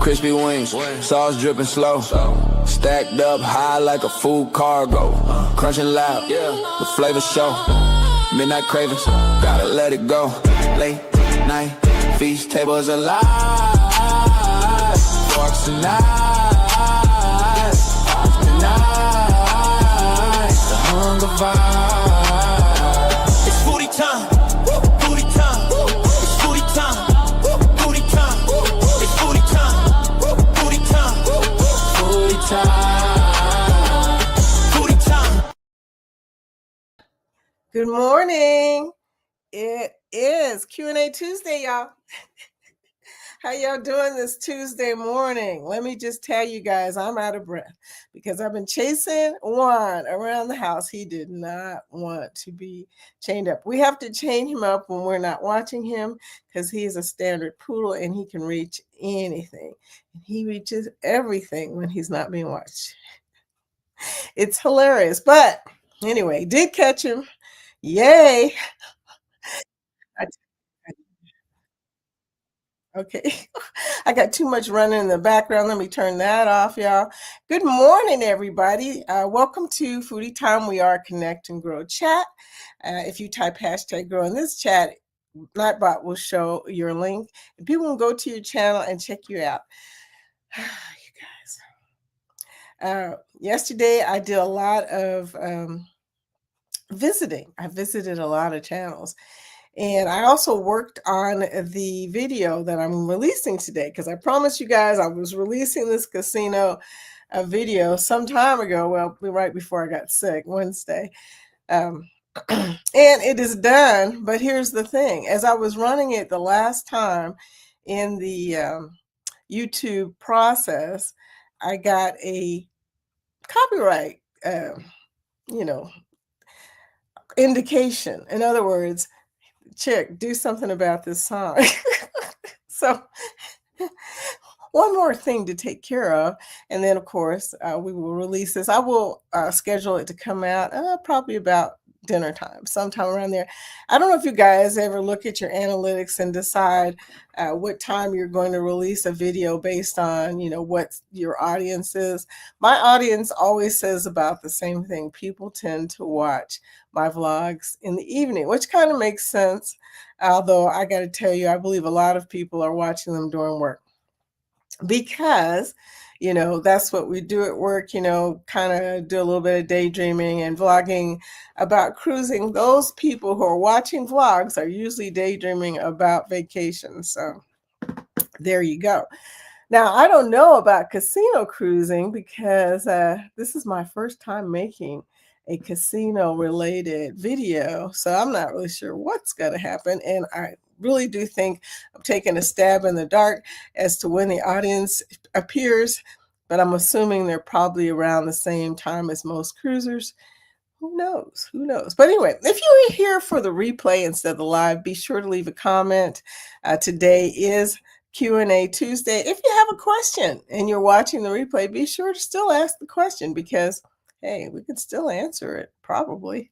crispy wings, sauce dripping slow. Stacked up high like a food cargo. Crunching loud, the flavor show. Midnight cravings, gotta let it go. Late night, feast tables alive. Forks and knives, tonight, the hunger vibe. It's foodie time, foodie time, it's foodie time, foodie time, it's foodie time, foodie time, Foodie time. foodie time. Good morning. It is Q&A Tuesday, y'all. How y'all doing this Tuesday morning? Let me just tell you guys, I'm out of breath because I've been chasing Juan around the house. He did not want to be chained up. We have to chain him up when we're not watching him because he's a standard poodle and he can reach anything. He reaches everything when he's not being watched. It's hilarious. But anyway, did catch him. Yay. Okay. I got too much running in the background. Let me turn that off, y'all. Good morning, everybody. Welcome to Foodie Time. We are Connect and Grow Chat. If you type hashtag grow in this chat, Nightbot will show your link. And people can go to your channel and check you out. You guys. Yesterday, I did a lot of visiting. I visited a lot of channels. And I also worked on the video that I'm releasing today because I promised you guys I was releasing this casino video some time ago. Well, right before I got sick, Wednesday. And it is done. But here's the thing. As I was running it the last time in the YouTube process, I got a copyright, indication. In other words, chick, do something about this song. So one more thing to take care of. And then, of course, we will release this. I will schedule it to come out probably about dinner time, sometime around there. I don't know if you guys ever look at your analytics and decide what time you're going to release a video based on, what your audience is. My audience always says about the same thing. People tend to watch my vlogs in the evening, which kind of makes sense. Although I got to tell you, I believe a lot of people are watching them during work because, that's what we do at work, kind of do a little bit of daydreaming and vlogging about cruising. Those people who are watching vlogs are usually daydreaming about vacations. So there you go. Now, I don't know about casino cruising because this is my first time making a casino related video. So I'm not really sure what's going to happen. And I really do think I'm taking a stab in the dark as to when the audience appears, but I'm assuming they're probably around the same time as most cruisers. Who knows? Who knows? But anyway, if you are here for the replay instead of the live, be sure to leave a comment. Today is Q&A Tuesday. If you have a question and you're watching the replay, be sure to still ask the question because, hey, we could still answer it, probably.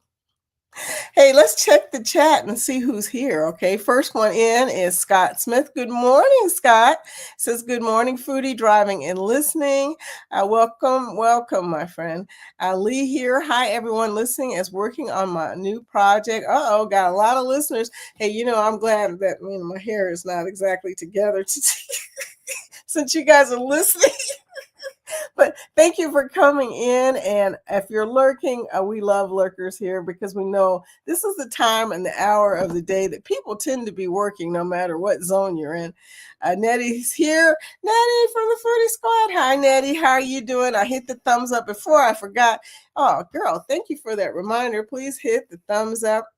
Hey, let's check the chat and see who's here, okay? First one in is Scott Smith. Good morning, Scott. Says, good morning, Foodie, driving and listening. Welcome, my friend. Lee here. Hi, everyone listening as working on my new project. Uh-oh, got a lot of listeners. Hey, I'm glad that my hair is not exactly together today since you guys are listening. But thank you for coming in. And if you're lurking, we love lurkers here because we know this is the time and the hour of the day that people tend to be working no matter what zone you're in. Nettie's here. Nettie from the Foodie Squad. Hi, Nettie. How are you doing? I hit the thumbs up before I forgot. Oh, girl, thank you for that reminder. Please hit the thumbs up.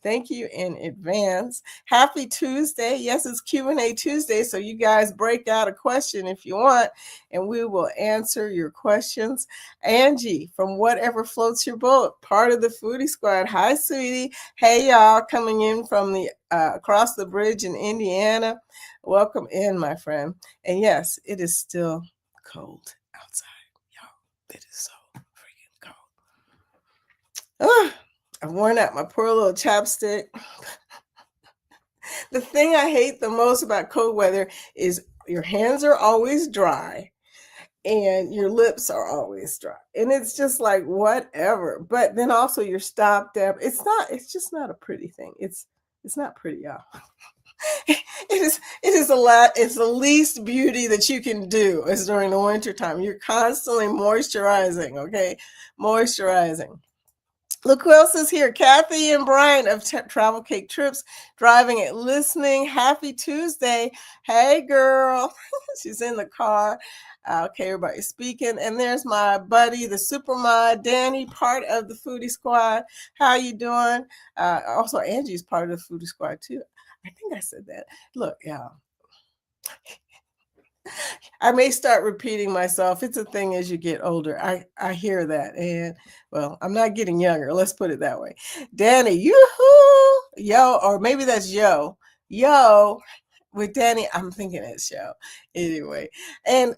Thank you in advance. Happy Tuesday. Yes, it's Q&A Tuesday, so you guys break out a question if you want, and we will answer your questions. Angie, from Whatever Floats Your Boat, part of the Foodie Squad. Hi, sweetie. Hey, y'all, coming in from the across the bridge in Indiana. Welcome in, my friend. And yes, it is still cold outside, y'all. It is so freaking cold. I've worn out my poor little chapstick. The thing I hate the most about cold weather is your hands are always dry and your lips are always dry. And it's just like whatever. But then also you're stopped up. It's just not a pretty thing. It's not pretty, y'all. It is a lot. It's the least beauty that you can do is during the winter time. You're constantly moisturizing, okay? Moisturizing. Look who else is here. Kathy and Brian of Travel Cake Trips, driving it, listening. Happy Tuesday. Hey, girl. She's in the car. Okay, everybody's speaking. And there's my buddy, the super mod, Danny, part of the Foodie Squad. How you doing? Also, Angie's part of the Foodie Squad, too. I think I said that. Look, y'all. I may start repeating myself. It's a thing as you get older. I hear that. And well, I'm not getting younger. Let's put it that way. Danny, yoo-hoo, yo, or maybe that's yo. Yo, with Danny, I'm thinking it's yo. Anyway, and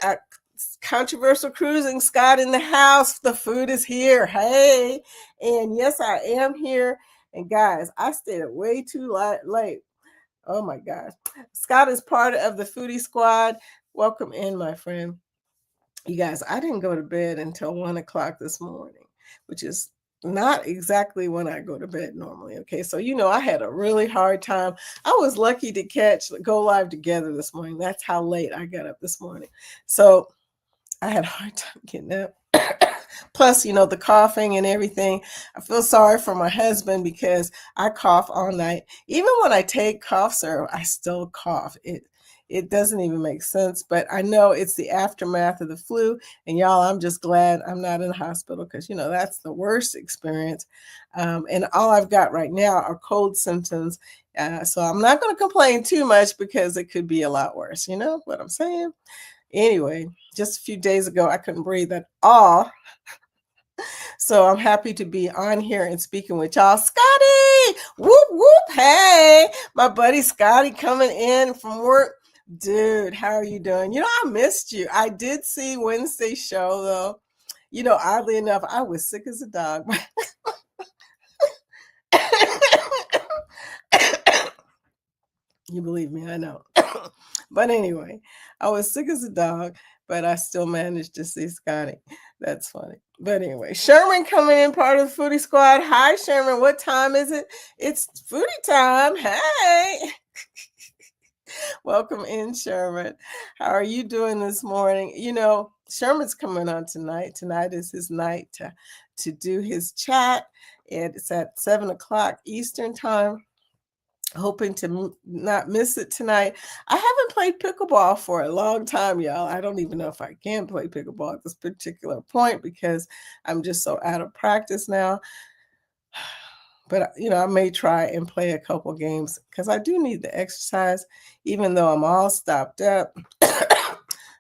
controversial cruising, Scott in the house. The food is here. Hey, and yes, I am here. And guys, I stayed up way too late. Oh my gosh. Scott is part of the Foodie Squad. Welcome in, my friend. You guys, I didn't go to bed until 1 o'clock this morning, which is not exactly when I go to bed normally. Okay, so I had a really hard time. I was lucky to go live together this morning. That's how late I got up this morning. So I had a hard time getting up. Plus, the coughing and everything. I feel sorry for my husband because I cough all night. Even when I take cough syrup, I still cough. It doesn't even make sense, but I know it's the aftermath of the flu. And y'all, I'm just glad I'm not in the hospital because, that's the worst experience. And all I've got right now are cold symptoms. So I'm not going to complain too much because it could be a lot worse. You know what I'm saying? Anyway, just a few days ago, I couldn't breathe at all. So I'm happy to be on here and speaking with y'all. Scotty, whoop, whoop. Hey, my buddy Scotty coming in from work. Dude, how are you doing? I missed you. I did see Wednesday's show, though. Oddly enough, I was sick as a dog. You believe me, I know. But anyway, I was sick as a dog, but I still managed to see Scotty. That's funny. But anyway, Sherman coming in, part of the Foodie Squad. Hi, Sherman. What time is it? It's foodie time. Hey. Welcome in, Sherman. How are you doing this morning? Sherman's coming on tonight. Tonight is his night to do his chat. It's at 7 o'clock Eastern time. Hoping to not miss it tonight. I haven't played pickleball for a long time, y'all. I don't even know if I can play pickleball at this particular point because I'm just so out of practice now. But, I may try and play a couple games because I do need the exercise, even though I'm all stopped up.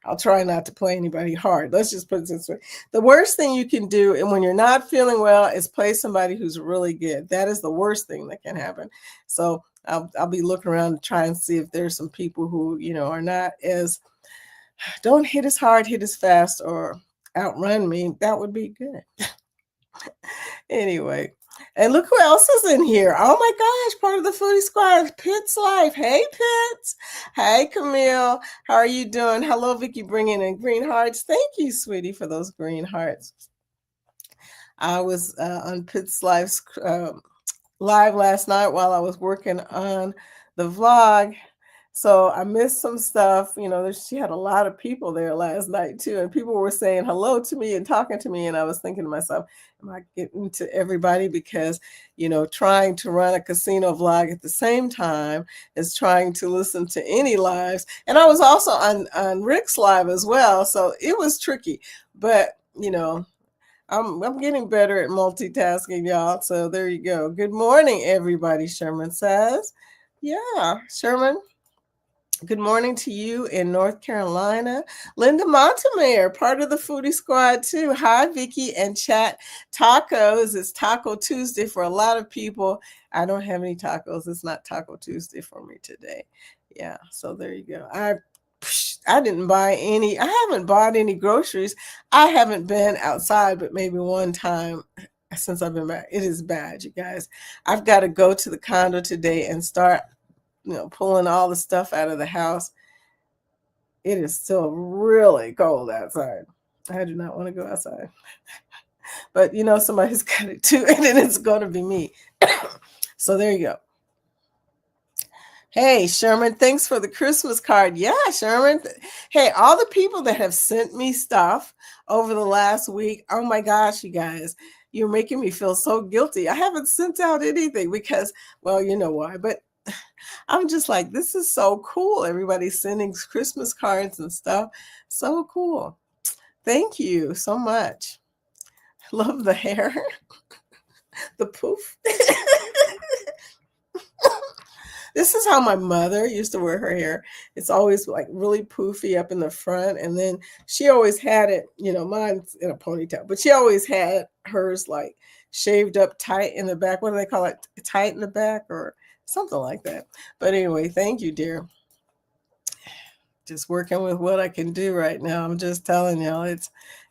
I'll try not to play anybody hard. Let's just put it this way. The worst thing you can do, and when you're not feeling well, is play somebody who's really good. That is the worst thing that can happen. So I'll be looking around to try and see if there's some people who, are not don't hit as hard, hit as fast, or outrun me. That would be good. Anyway. And look who else is in here. Oh my gosh, part of the Foodie Squad, Pitt's Life. Hey, Pitts. Hey, Camille. How are you doing? Hello, Vicky, bringing in green hearts. Thank you, sweetie, for those green hearts. I was on Pitt's Life's live last night while I was working on the vlog. So I missed some stuff. She had a lot of people there last night too. And people were saying hello to me and talking to me. And I was thinking to myself, am I getting to everybody? Because, trying to run a casino vlog at the same time as trying to listen to any lives. And I was also on Rick's live as well. So it was tricky. But, I'm getting better at multitasking, y'all. So there you go. Good morning, everybody, Sherman says. Yeah, Sherman. Good morning to you in North Carolina. Linda Montemayor, part of the Foodie Squad too. Hi, Vicky and chat. Tacos. It's Taco Tuesday for a lot of people. I don't have any tacos. It's not Taco Tuesday for me today. Yeah, so there you go. I didn't buy any. I haven't bought any groceries. I haven't been outside, but maybe one time since I've been back. It is bad, you guys. I've got to go to the condo today and start pulling all the stuff out of the house. it is still really cold outside. I do not want to go outside. But somebody's got it too, and then it's going to be me. So there you go. Hey, Sherman, thanks for the Christmas card. Yeah, Sherman. Hey, all the people that have sent me stuff over the last week. Oh my gosh, you guys, you're making me feel so guilty. I haven't sent out anything because, well, you know why, but I'm just like, this is so cool. Everybody's sending Christmas cards and stuff. So cool. Thank you so much. Love the hair, the poof. This is how my mother used to wear her hair. It's always like really poofy up in the front. And then she always had it, mine's in a ponytail, but she always had hers like shaved up tight in the back. What do they call it? Tight in the back or something like that. But anyway, thank you, dear. Just working with what I can do right now. I'm just telling y'all,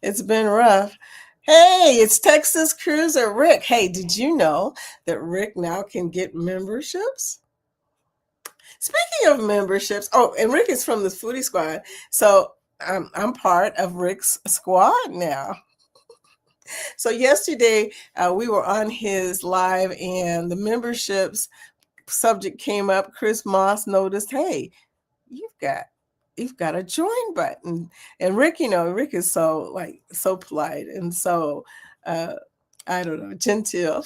it's been rough. Hey, it's Texas Cruiser Rick. Hey, did you know that Rick now can get memberships? Speaking of memberships, and Rick is from the Foodie Squad, so I'm part of Rick's squad now. So yesterday we were on his live, and the memberships subject came up. Chris Moss noticed, hey, you've got a join button, and Rick, Rick is so polite and so I don't know, genteel.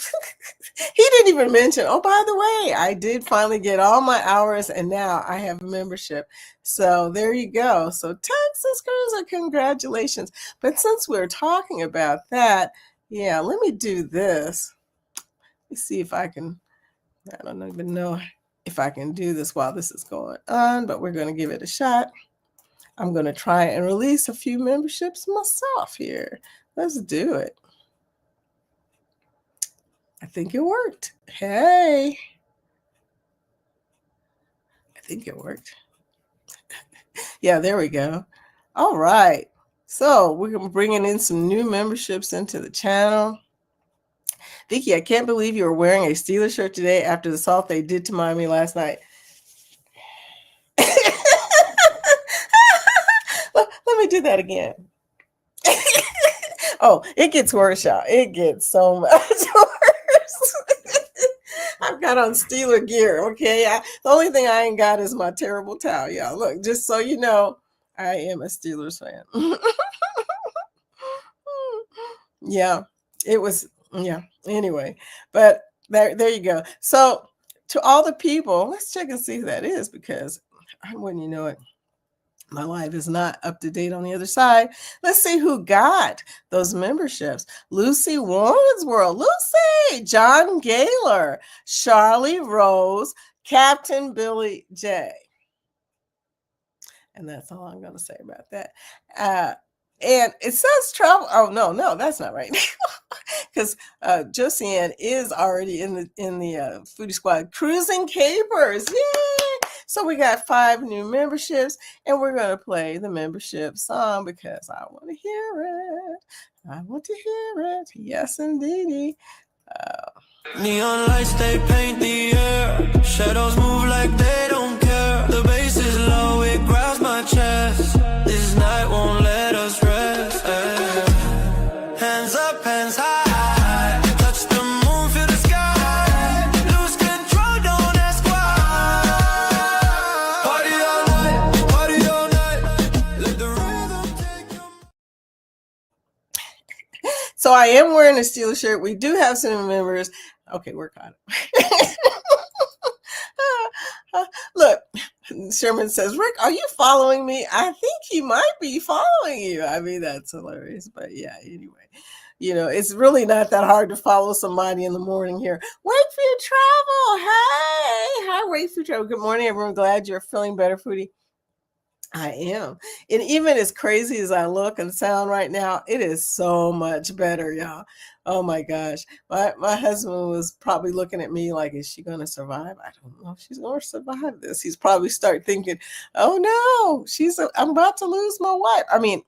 He didn't even mention, oh, by the way, I did finally get all my hours and now I have a membership. So there you go. So Texas Cruiser, congratulations. But since we're talking about that, yeah, let me do this. Let me see if I can, I don't even know if I can do this while this is going on, but we're going to give it a shot. I'm going to try and release a few memberships myself here. Let's do it. I think it worked. Hey. I think it worked. Yeah, there we go. All right. So we're bringing in some new memberships into the channel. Vicky, I can't believe you were wearing a Steelers shirt today after the assault they did to Miami last night. Let me do that again. Oh, it gets worse, y'all. It gets so much worse. I've got on Steeler gear, okay? The only thing I ain't got is my terrible towel, y'all. Look, just so you know, I am a Steelers fan. Yeah, it was, yeah, anyway. But there you go. So to all the people, let's check and see who that is because wouldn't you know it, my life is not up to date on the other side. Let's see who got those memberships. Lucy Warrensworld, Lucy, John Gaylor, Charlie Rose, Captain Billy J. And that's all I'm going to say about that. And it says travel. Oh, no, that's not right. Because Josiane is already in the Foodie Squad. Cruising Capers. Yay! So we got 5 new memberships, and we're going to play the membership song because I want to hear it. I want to hear it. Yes, indeedy. Neon lights, they paint the air. Shadows move like they don't care. The bass is low, it grabs my chest. This night won't let us rest. Hands up, hands high. Touch the moon, feel the sky. Lose control, don't ask why. Party all night. Let the rhythm take you. So I am wearing a Steelers shirt. We do have some members. Okay, work on it. Look, Sherman says, Rick, are you following me? I think he might be following you. I mean, that's hilarious. But yeah, anyway, it's really not that hard to follow somebody in the morning here. Wakefield Travel. Hey, hi, Wakefield Travel. Good morning, everyone. Glad you're feeling better, Foodie. I am. And even as crazy as I look and sound right now, it is so much better, y'all. Oh my gosh. My husband was probably looking at me like, is she going to survive? I don't know if she's going to survive this. He's probably start thinking, oh no, I'm about to lose my wife. I mean,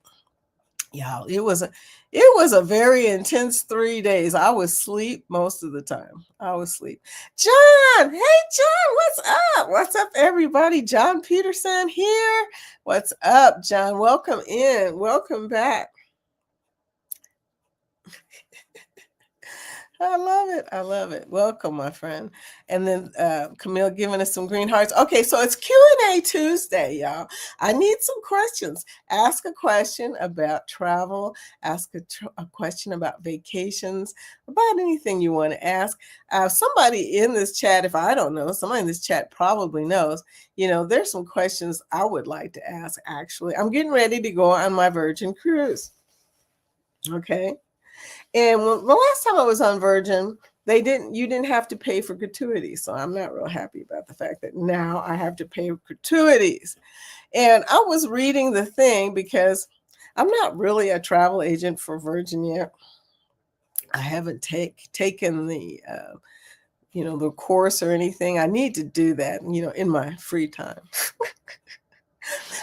Y'all, it was a very intense 3 days. I was asleep most of the time. I was asleep. John, hey John, what's up? What's up, everybody? John Peterson here. What's up, John? Welcome in. Welcome back. I love it. I love it. Welcome, my friend. And then Camille giving us some green hearts. Okay, so it's Q&A Tuesday, y'all. I need some questions. Ask a question about travel. Ask a question about vacations, about anything you want to ask. Somebody in this chat, if I don't know, somebody in this chat probably knows, there's some questions I would like to ask, actually. I'm getting ready to go on my Virgin cruise. Okay. And the last time I was on Virgin, you didn't have to pay for gratuities. So I'm not real happy about the fact that now I have to pay gratuities. And I was reading the thing because I'm not really a travel agent for Virgin yet. I haven't taken the the course or anything. I need to do that, in my free time.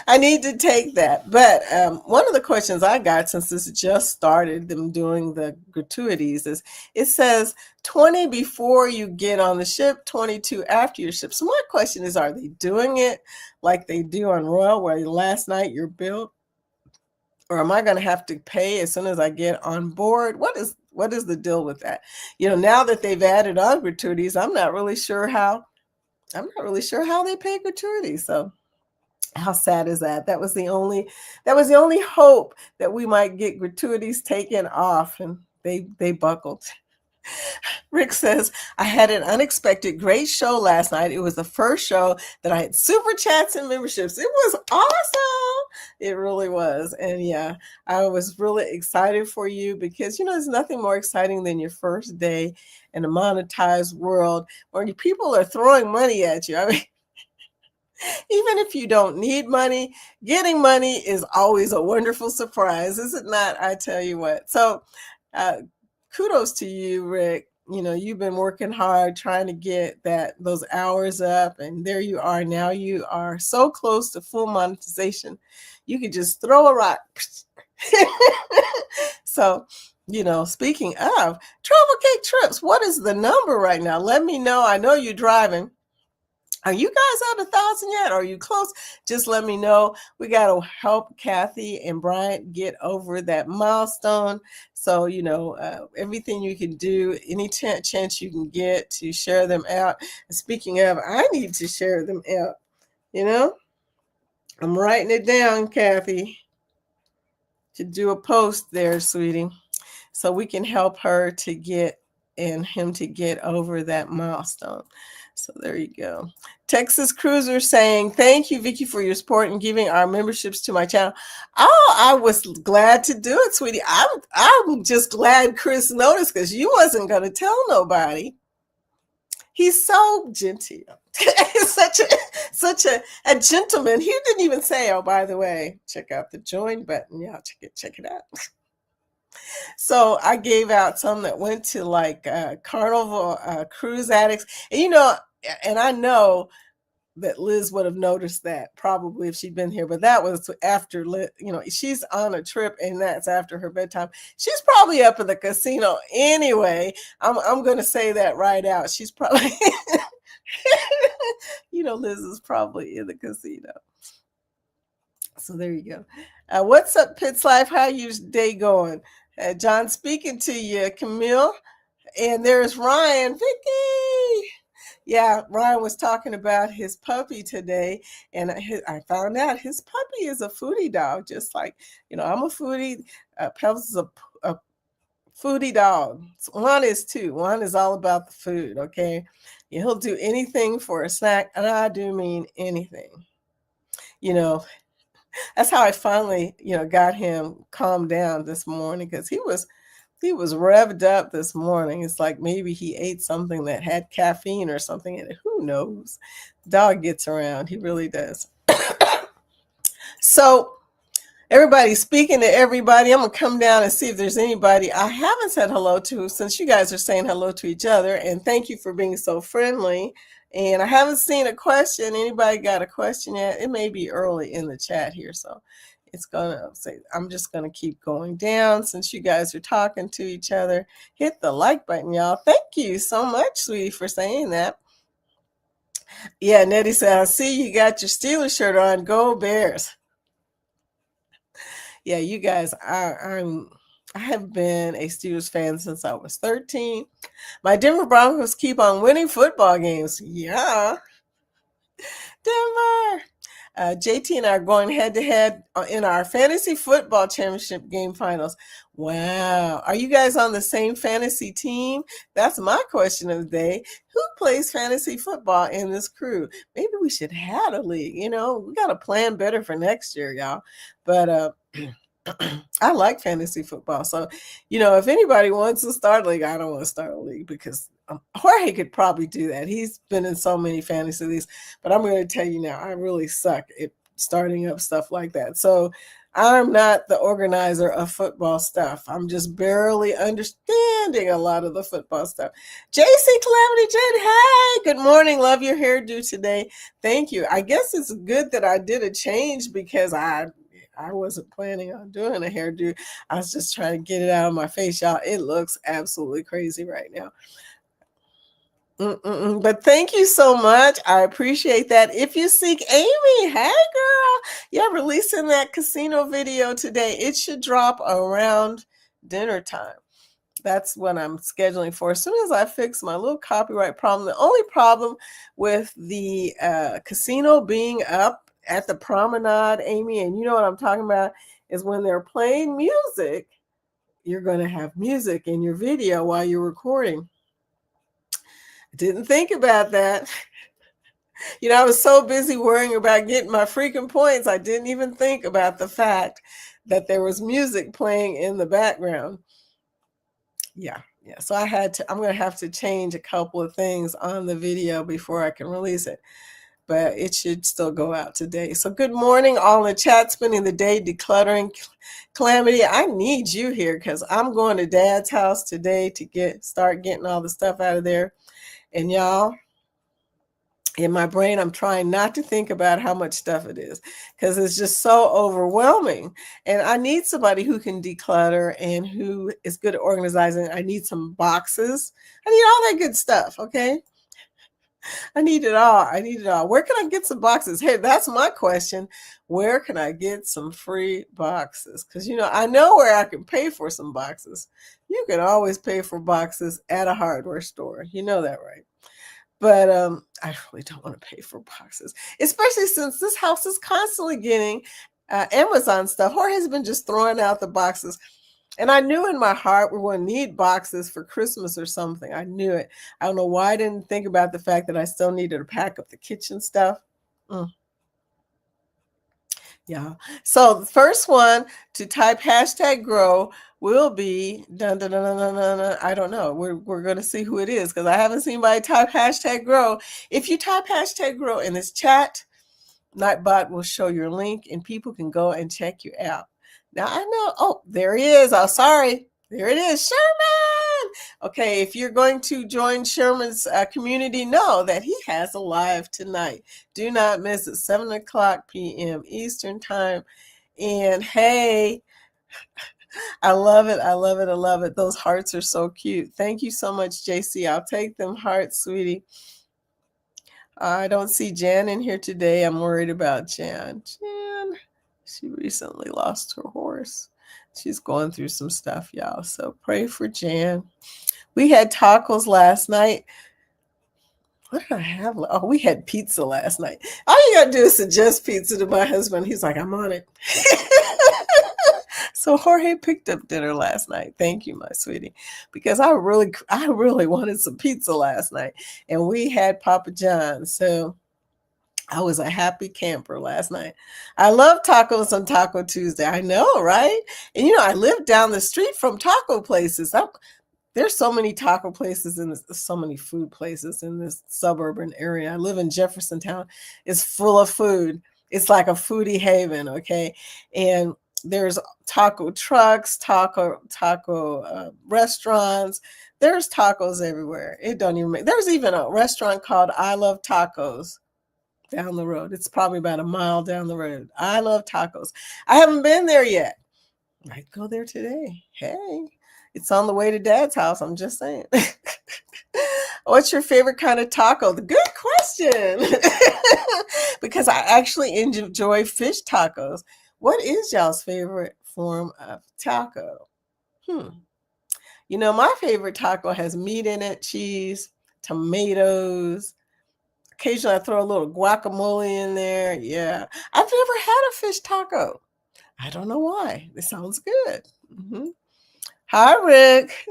I need to take that. But one of the questions I got, since this just started, them doing the gratuities, is it says 20 before you get on the ship, 22 after your ship. So my question is, are they doing it like they do on Royal, where last night you're billed? Or am I going to have to pay as soon as I get on board? What is the deal with that? Now that they've added on gratuities, I'm not really sure how they pay gratuities. So how sad is that? That was the only hope that we might get gratuities taken off, and they buckled. Rick says, I had an unexpected great show last night. It was the first show that I had super chats and memberships. It was awesome. It really was. And yeah, I was really excited for you because, there's nothing more exciting than your first day in a monetized world where people are throwing money at you. I mean, even if you don't need money, getting money is always a wonderful surprise, is it not? I tell you what. So kudos to you, Rick. You've been working hard trying to get those hours up, and there you are. Now you are so close to full monetization. You could just throw a rock. So, speaking of Travel Cake Trips, what is the number right now? Let me know. I know you're driving. Are you guys at 1,000 yet? Are you close? Just let me know. We got to help Kathy and Bryant get over that milestone. So, everything you can do, any chance you can get to share them out. And speaking of, I need to share them out. I'm writing it down, Kathy, to do a post there, sweetie, so we can help her to get and him to get over that milestone. So there you go. Texas Cruiser saying, thank you, Vicky, for your support and giving our memberships to my channel. Oh, I was glad to do it, sweetie. I'm just glad Chris noticed, because you wasn't going to tell nobody. He's so genteel. such a gentleman. He didn't even say, oh, by the way, check out the join button. Yeah, check it out. So I gave out some that went to like Carnival Cruise Addicts. And, and I know that Liz would have noticed that probably if she'd been here, but that was after, she's on a trip and that's after her bedtime. She's probably up in the casino anyway. I'm going to say that right out. She's probably, Liz is probably in the casino. So there you go. What's up, Pitts Life? How your day going? John speaking to you, Camille. And there's Ryan. Vicky. Yeah, Ryan was talking about his puppy today. And I found out his puppy is a foodie dog. Just like, I'm a foodie. Pebbles is a foodie dog. Juan is too. Juan is all about the food, okay? He'll do anything for a snack. And I do mean anything. That's how I finally, got him calmed down this morning, because he was revved up this morning. It's like maybe he ate something that had caffeine or something in it. Who knows? Dog gets around. He really does. So everybody, speaking to everybody, I'm going to come down and see if there's anybody I haven't said hello to, since you guys are saying hello to each other. And thank you for being so friendly. And I haven't seen a question. Anybody got a question yet? It may be early in the chat here. So It's gonna say, I'm just gonna keep going down since you guys are talking to each other. Hit the like button, y'all. Thank you so much, sweetie, for saying that. Yeah, Nettie said, I see you got your Steelers shirt on. Go Bears. Yeah, you guys, I have been a Steelers fan since I was 13. My Denver Broncos keep on winning football games. Yeah, Denver. JT and I are going head to head in our fantasy football championship game finals. Wow. Are you guys on the same fantasy team? That's my question of the day. Who plays fantasy football in this crew? Maybe we should have a league. You know, we got to plan better for next year, y'all. But I like fantasy football. So, you know, if anybody wants to start a league, I don't want to start a league because Jorge could probably do that. He's been in so many fantasy leagues. But I'm going to tell you now, I really suck at starting up stuff like that. So I'm not the organizer of football stuff. I'm just barely understanding a lot of the football stuff. JC Calamity Jane, hey, good morning. Love your hairdo today. Thank you. I guess it's good that I did a change because I wasn't planning on doing a hairdo. I was just trying to get it out of my face, y'all. It looks absolutely crazy right now. But thank you so much. I appreciate that. If you seek Amy, hey girl, yeah, releasing that casino video today. It should drop around dinner time. That's what I'm scheduling for. As soon as I fix my little copyright problem, the only problem with the casino being up at the promenade, Amy, and you know what I'm talking about, is when they're playing music, you're going to have music in your video while you're recording. Didn't think about that. You know, I was so busy worrying about getting my freaking points, I didn't even think about the fact that there was music playing in the background. Yeah. So I'm going to have to change a couple of things on the video before I can release it. But it should still go out today. So good morning, all in the chat, spending the day decluttering. Calamity, I need you here because I'm going to Dad's house today to start getting all the stuff out of there. And y'all, in my brain, I'm trying not to think about how much stuff it is because it's just so overwhelming. And I need somebody who can declutter and who is good at organizing. I need some boxes. I need all that good stuff, okay? I need it all. Where can I get some boxes? Hey, that's my question. Where can I get some free boxes? Because, you know, I know where I can pay for some boxes. You can always pay for boxes at a hardware store. You know that, right? But I really don't want to pay for boxes, especially since this house is constantly getting Amazon stuff. Jorge's been just throwing out the boxes. And I knew in my heart we were going to need boxes for Christmas or something. I knew it. I don't know why I didn't think about the fact that I still needed to pack up the kitchen stuff. Yeah. So the first one to type #grow will be dun, dun, dun, dun, dun, dun. I don't know. We're going to see who it is because I haven't seen anybody type #grow. If you type #grow in this chat, Nightbot will show your link and people can go and check you out. Now I know. Oh, there he is. Oh, sorry. There it is. Sherman. Okay. If you're going to join Sherman's community, know that he has a live tonight. Do not miss it. 7:00 p.m. Eastern time. And hey, I love it. I love it. I love it. Those hearts are so cute. Thank you so much, JC. I'll take them hearts, sweetie. I don't see Jan in here today. I'm worried about Jan. She recently lost her horse. She's going through some stuff, y'all. So pray for Jan. We had tacos last night. What did I have? Oh, we had pizza last night. All you got to do is suggest pizza to my husband. He's like, I'm on it. So Jorge picked up dinner last night. Thank you, my sweetie, because I really wanted some pizza last night, and we had Papa John's. So I was a happy camper last night. I love tacos on Taco Tuesday. I know, right? And you know, I live down the street from taco places. There's so many taco places and so many food places in this suburban area. I live in Jeffersontown. It's full of food. It's like a foodie haven, okay? And there's taco trucks, taco restaurants. There's tacos everywhere. There's even a restaurant called I Love Tacos. down the road. It's probably about a mile down the road. I love tacos. I haven't been there yet. Might go there today. Hey, it's on the way to Dad's house. I'm just saying. What's your favorite kind of taco? The good question. Because I actually enjoy fish tacos. What is y'all's favorite form of taco? You know, my favorite taco has meat in it, cheese, tomatoes. Occasionally I throw a little guacamole in there. Yeah. I've never had a fish taco. I don't know why. It sounds good. Hi, Rick.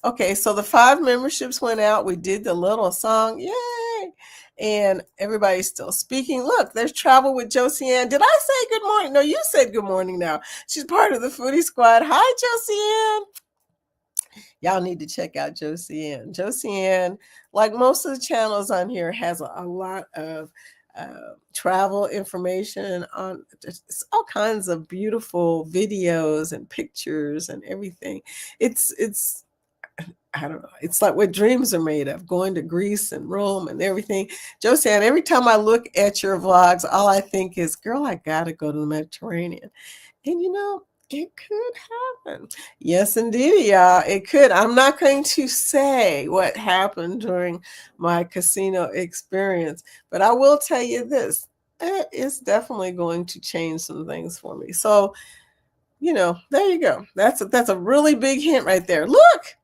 Okay, so the 5 memberships went out. We did the little song. Yay! And everybody's still speaking. Look, there's Travel with Josiane. Did I say good morning? No, you said good morning now. She's part of the Foodie Squad. Hi, Josiane. Y'all need to check out Josiane. Josiane, like most of the channels on here, has a lot of travel information on all kinds of beautiful videos and pictures and everything. It's I don't know. It's like what dreams are made of, going to Greece and Rome and everything. Josiane, every time I look at your vlogs, all I think is, girl, I got to go to the Mediterranean. And you know, it could happen. Yes, indeed, y'all. It could. I'm not going to say what happened during my casino experience, but I will tell you this. It is definitely going to change some things for me. So, you know, there you go. That's a really big hint right there. Look.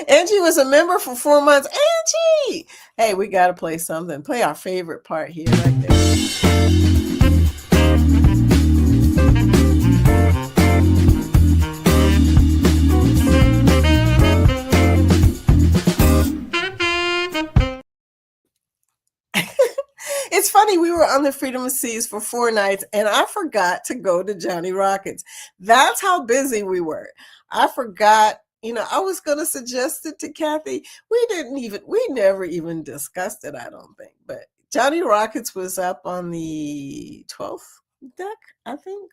Angie was a member for 4 months. Angie! Hey, we got to play something. Play our favorite part here right there. It's funny, we were on the Freedom of Seas for 4 nights and I forgot to go to Johnny Rockets. That's how busy we were. I forgot. You know, I was going to suggest it to Kathy. We never even discussed it, I don't think. But Johnny Rockets was up on the 12th deck, I think.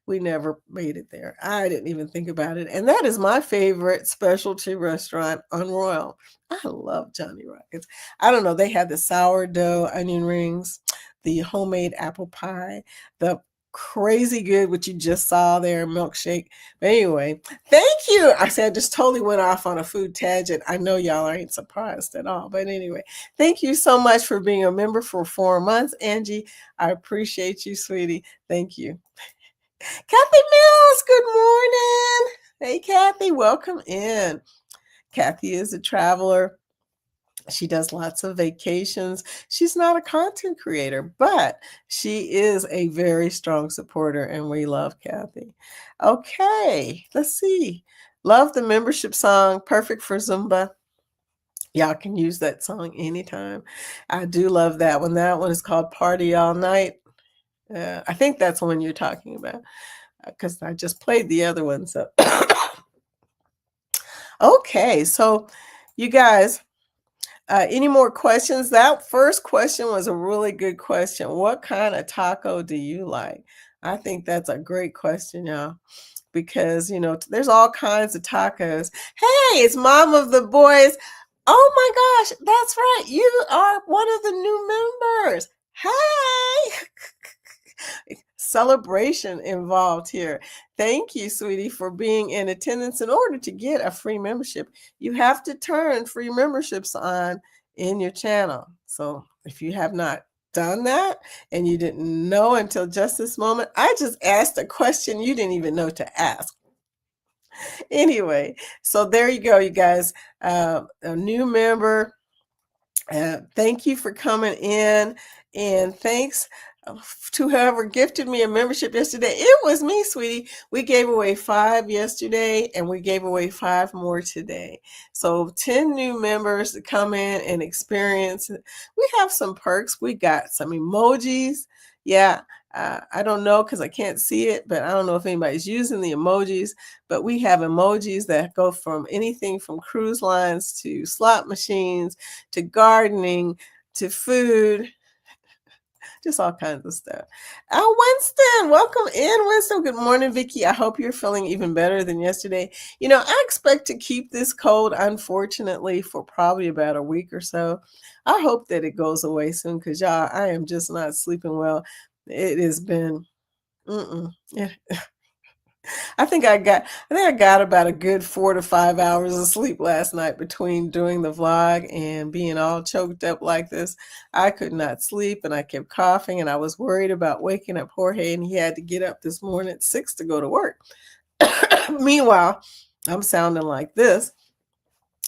We never made it there. I didn't even think about it. And that is my favorite specialty restaurant on Royal. I love Johnny Rockets. I don't know. They had the sourdough onion rings, the homemade apple pie, the crazy good, what you just saw there, milkshake. But anyway, thank you. I said I just totally went off on a food tangent. I know y'all ain't surprised at all. But anyway, thank you so much for being a member for 4 months, Angie. I appreciate you, sweetie. Thank you. Kathy Mills, good morning. Hey, Kathy, welcome in. Kathy is a traveler. She does lots of vacations. She's not a content creator, but she is a very strong supporter, and we love Kathy. Okay, let's see. Love the membership song, perfect for Zumba. Y'all can use that song anytime. I do love that one. That one is called Party All Night. I think that's the one you're talking about because I just played the other one. So, okay, so you guys, any more questions? That first question was a really good question. What kind of taco do you like? I think that's a great question, y'all, because, you know, there's all kinds of tacos. Hey, it's Mom of the Boys. Oh my gosh, that's right. You are one of the new members. Hey. Celebration involved here. Thank you, sweetie, for being in attendance. In order to get a free membership, you have to turn free memberships on in your channel. So if you have not done that and you didn't know until just this moment, I just asked a question you didn't even know to ask. Anyway, so there you go, you guys. A new member. Thank you for coming in, and thanks to whoever gifted me a membership yesterday. It was me, sweetie. We gave away 5 yesterday, and we gave away 5 more today. So 10 new members to come in and experience. We have some perks. We got some emojis. Yeah, I don't know because I can't see it, but I don't know if anybody's using the emojis. But we have emojis that go from anything from cruise lines to slot machines to gardening to food just all kinds of stuff. Winston, welcome in, Winston. Good morning, Vicky. I hope you're feeling even better than yesterday. I expect to keep this cold, unfortunately, for probably about a week or so. I hope that it goes away soon because, y'all, I am just not sleeping well. It has been, yeah. I think I got about a good 4 to 5 hours of sleep last night between doing the vlog and being all choked up like this. I could not sleep and I kept coughing and I was worried about waking up Jorge, and he had to get up this morning at 6 to go to work. Meanwhile, I'm sounding like this.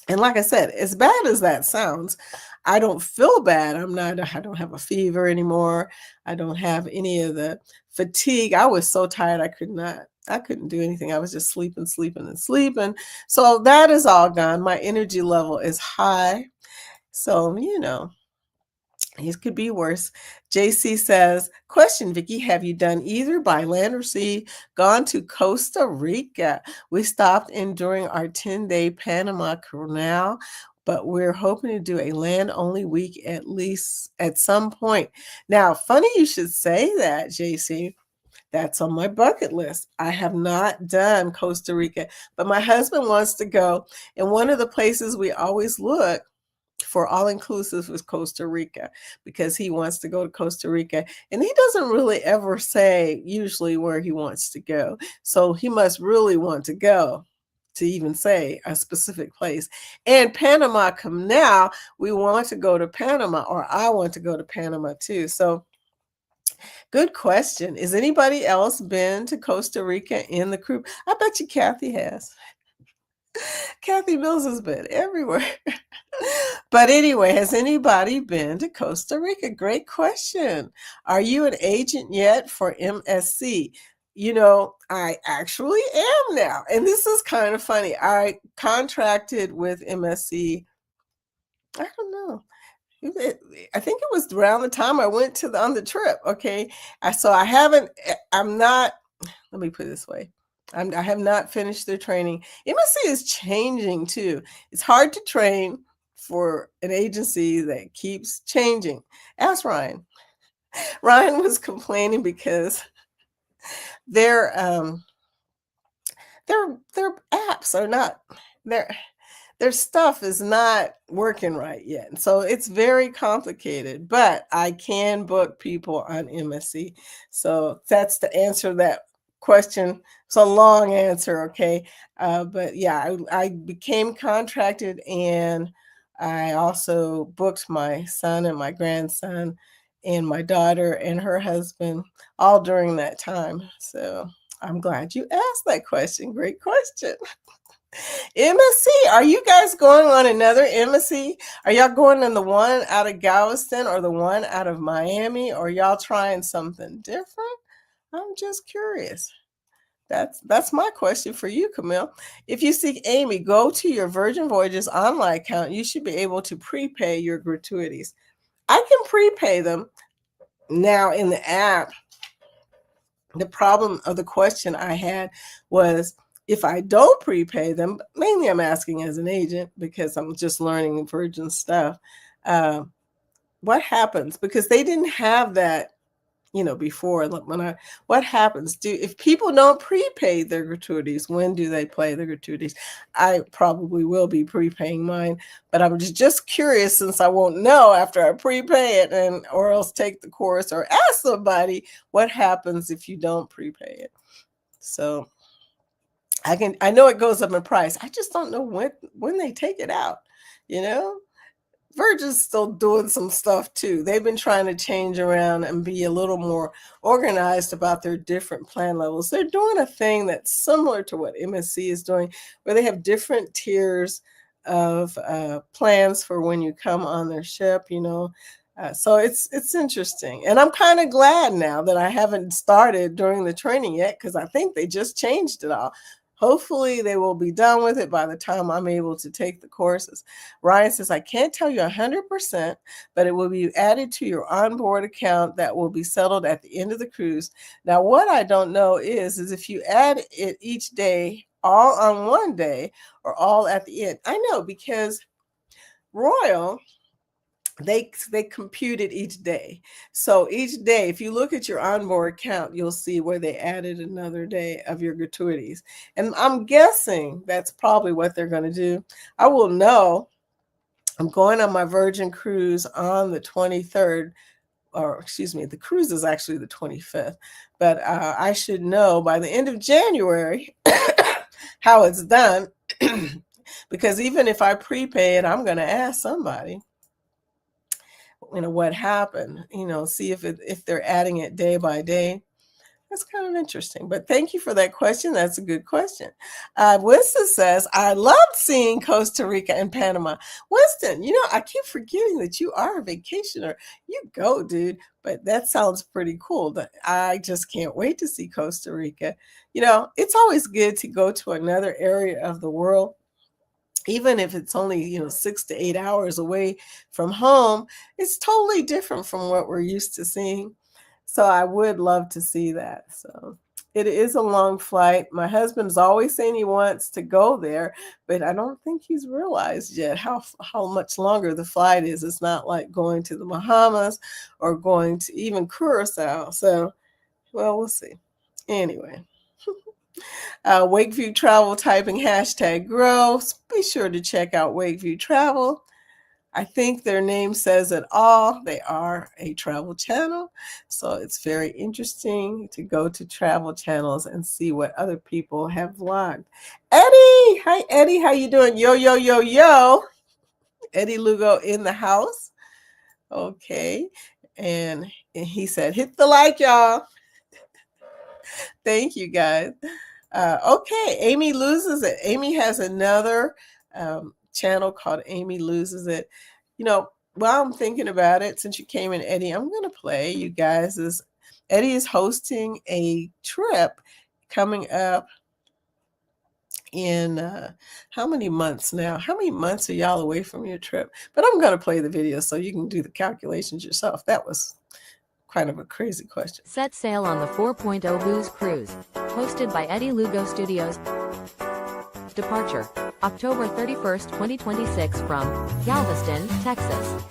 And like I said, as bad as that sounds, I don't feel bad. I don't have a fever anymore. I don't have any of the fatigue. I was so tired I couldn't do anything. I was just sleeping. So that is all gone. My energy level is high. So, it could be worse. JC says, question, Vicky, have you done either by land or sea gone to Costa Rica? We stopped in during our 10-day Panama Canal, but we're hoping to do a land-only week at least at some point. Now, funny you should say that, JC. That's on my bucket list. I have not done Costa Rica, but my husband wants to go. And one of the places we always look for all-inclusive was Costa Rica because he wants to go to Costa Rica. And he doesn't really ever say usually where he wants to go. So he must really want to go to even say a specific place. And Panama Canal, we want to go to Panama, or I want to go to Panama too. So good question. Is anybody else been to Costa Rica in the crew? I bet you Kathy has. Kathy Mills has been everywhere. But anyway, has anybody been to Costa Rica? Great question. Are you an agent yet for MSC? I actually am now. And this is kind of funny. I contracted with MSC, I don't know. I think it was around the time I went on the trip. Okay. I'm not, let me put it this way. I have not finished their training. MSC is changing too. It's hard to train for an agency that keeps changing. Ask Ryan. Ryan was complaining because their apps are not, their stuff is not working right yet. And so it's very complicated, but I can book people on MSC. So that's the answer to that question. It's a long answer, okay? But yeah, I became contracted, and I also booked my son and my grandson and my daughter and her husband all during that time. So I'm glad you asked that question. Great question. MSC, are you guys going on another MSC? Are y'all going on the one out of Galveston or the one out of Miami, or y'all trying something different? I'm just curious. That's my question for you, Camille. If you seek Amy, go to your Virgin Voyages online account. You should be able to prepay your gratuities. I can prepay them now in the app. The problem of the question I had was, if I don't prepay them, mainly I'm asking as an agent because I'm just learning Virgin stuff, what happens? Because they didn't have that, before. What happens? If people don't prepay their gratuities, when do they pay their gratuities? I probably will be prepaying mine, but I'm just curious, since I won't know after I prepay it, or else take the course or ask somebody what happens if you don't prepay it. So I know it goes up in price. I just don't know when they take it out, Virgin's still doing some stuff too. They've been trying to change around and be a little more organized about their different plan levels. They're doing a thing that's similar to what MSC is doing, where they have different tiers of plans for when you come on their ship, so it's interesting. And I'm kind of glad now that I haven't started during the training yet, because I think they just changed it all. Hopefully they will be done with it by the time I'm able to take the courses. Ryan says, I can't tell you 100%, but it will be added to your onboard account that will be settled at the end of the cruise. Now, what I don't know is if you add it each day, all on one day, or all at the end. I know, because Royal they compute it each day. So each day, if you look at your onboard count, you'll see where they added another day of your gratuities. And I'm guessing that's probably what they're going to do. I will know. I'm going on my Virgin cruise on the 23rd, or excuse me, the cruise is actually the 25th, but I should know by the end of January how it's done. Because even if I prepay it, I'm going to ask somebody, what happened, see if they're adding it day by day. That's kind of interesting. But thank you for that question. That's a good question. Winston says, I loved seeing Costa Rica and Panama. Winston, I keep forgetting that you are a vacationer. You go, dude. But that sounds pretty cool. I just can't wait to see Costa Rica. It's always good to go to another area of the world. Even if it's only 6 to 8 hours away from home, it's totally different from what we're used to seeing. So I would love to see that. So it is a long flight. My husband's always saying he wants to go there, but I don't think he's realized yet how much longer the flight is. It's not like going to the Bahamas or going to even Curacao. So, well, we'll see. Anyway. Wakeview Travel, typing #grow. Be sure to check out Wakeview Travel. I think their name says it all. They are a travel channel. So it's very interesting to go to travel channels and see what other people have vlogged. Eddie! Hi, Eddie. How you doing? Yo, yo, yo, yo. Eddie Lugo in the house. Okay. And he said, hit the like, y'all. Thank you, guys. Okay, Amy Loses It. Amy has another channel called Amy Loses It. While I'm thinking about it, since you came in, Eddie, I'm going to play you guys. Eddie is hosting a trip coming up in how many months now? How many months are y'all away from your trip? But I'm going to play the video so you can do the calculations yourself. That was kind of a crazy question. Set sail on the 4.0 Booze Cruise, hosted by Eddie Lugo Studios. Departure, October 31st, 2026 from Galveston, Texas.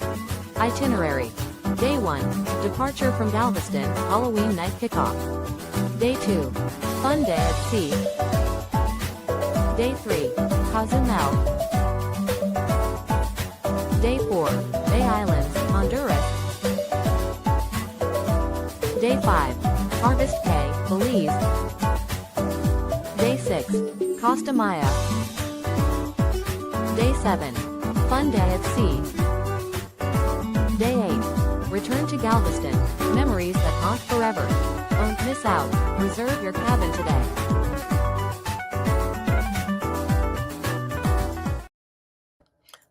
Itinerary, Day 1, departure from Galveston, Halloween night kickoff. Day 2, fun day at sea. Day 3, Cozumel. Day 4, Bay Islands, Honduras. Day 5, Harvest Bay, Belize. Day 6, Costa Maya. Day 7, fun day at sea. Day 8, return to Galveston, memories that haunt forever. Don't miss out, reserve your cabin today.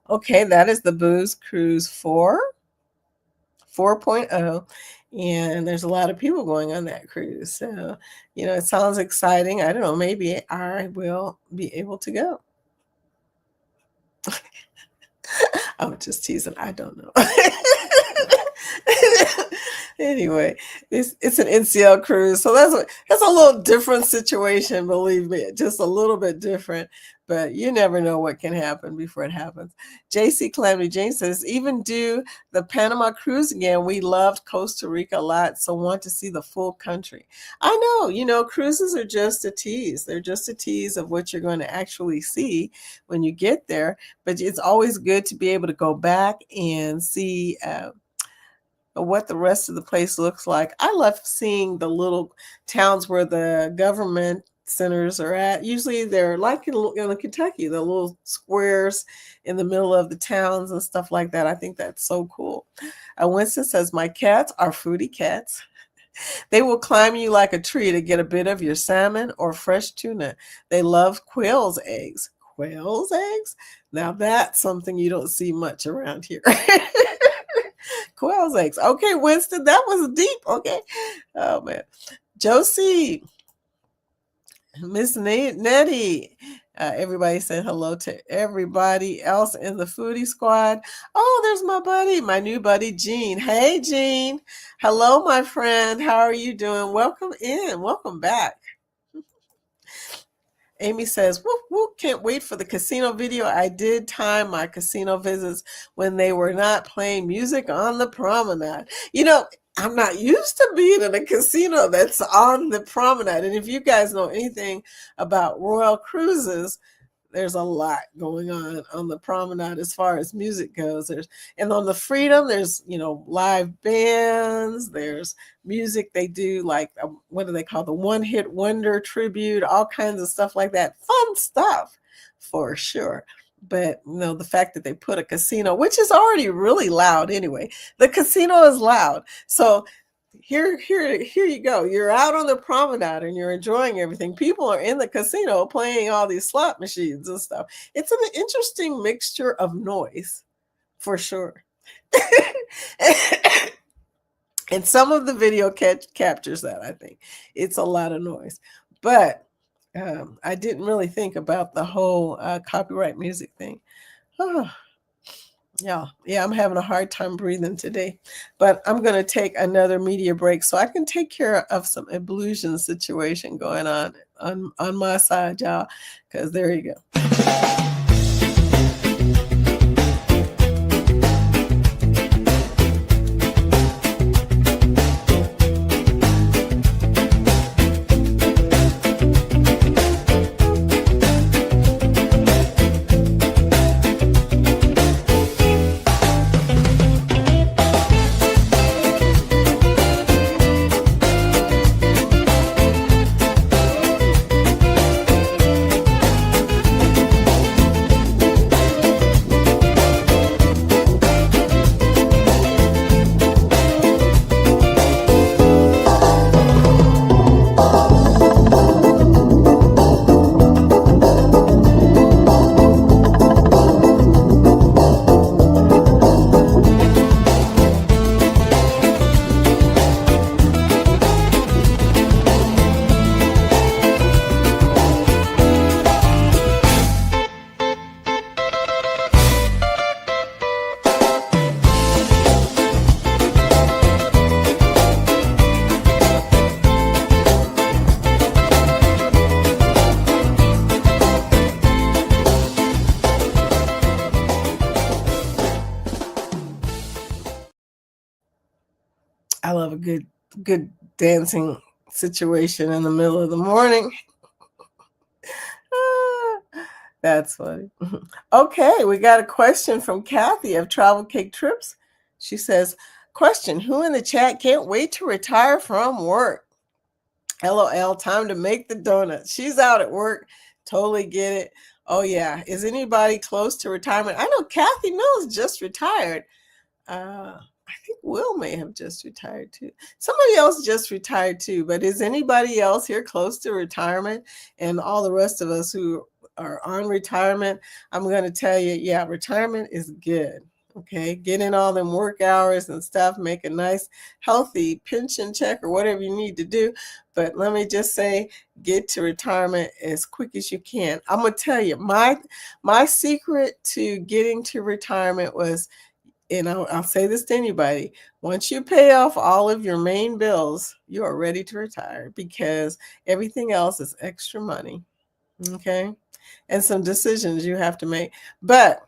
Okay, that is the Booze Cruise 4.0. And there's a lot of people going on that cruise. So, it sounds exciting. I don't know, maybe I will be able to go. I'm just teasing. I don't know. Anyway, it's an NCL cruise. So that's a little different situation, believe me, just a little bit different. But you never know what can happen before it happens. JC Calamity Jane says, even do the Panama cruise again. We loved Costa Rica a lot, so want to see the full country. I know, cruises are just a tease. They're just a tease of what you're going to actually see when you get there. But it's always good to be able to go back and see what the rest of the place looks like. I love seeing the little towns where the government centers are at. Usually they're like in Kentucky, the little squares in the middle of the towns and stuff like that. I think that's so cool. Winston says, my cats are foodie cats. They will climb you like a tree to get a bit of your salmon or fresh tuna. They love quail's eggs. Quail's eggs? Now that's something you don't see much around here. Quail's eggs. Okay, Winston, that was deep. Okay. Oh, man. Josie, Miss Nettie, everybody said hello to everybody else in the foodie squad. Oh, there's my new buddy, Jean. Hey, Jean. Hello, my friend. How are you doing? Welcome in. Welcome back. Amy says, whoop, whoop, can't wait for the casino video. I did time my casino visits when they were not playing music on the promenade. I'm not used to being in a casino that's on the promenade. And if you guys know anything about Royal Cruises, there's a lot going on the promenade as far as music goes. And on the Freedom, there's live bands. There's music they do, like what do they call, the One Hit Wonder tribute, all kinds of stuff like that. Fun stuff for sure. But the fact that they put a casino, which is already really loud anyway, the casino is loud. So here you go. You're out on the promenade and you're enjoying everything. People are in the casino playing all these slot machines and stuff. It's an interesting mixture of noise, for sure. And some of the video captures that, I think. It's a lot of noise. But I didn't really think about the whole copyright music thing. Oh. Yeah, I'm having a hard time breathing today, but I'm going to take another media break so I can take care of some ablution situation going on my side, y'all, because there you go. I love a good dancing situation in the middle of the morning. That's funny. Okay, we got a question from Kathy of Travel Cake Trips. She says, question, who in the chat can't wait to retire from work? LOL, time to make the donuts. She's out at work. Totally get it. Oh, yeah. Is anybody close to retirement? I know Kathy Mills just retired. I think Will may have just retired too. Somebody else just retired too. But is anybody else here close to retirement? And all the rest of us who are on retirement, I'm going to tell you, yeah, retirement is good. Okay, get in all them work hours and stuff, make a nice, healthy pension check or whatever you need to do. But let me just say, get to retirement as quick as you can. I'm going to tell you, my secret to getting to retirement was, and I'll say this to anybody, once you pay off all of your main bills, you are ready to retire because everything else is extra money. Okay, and some decisions you have to make. But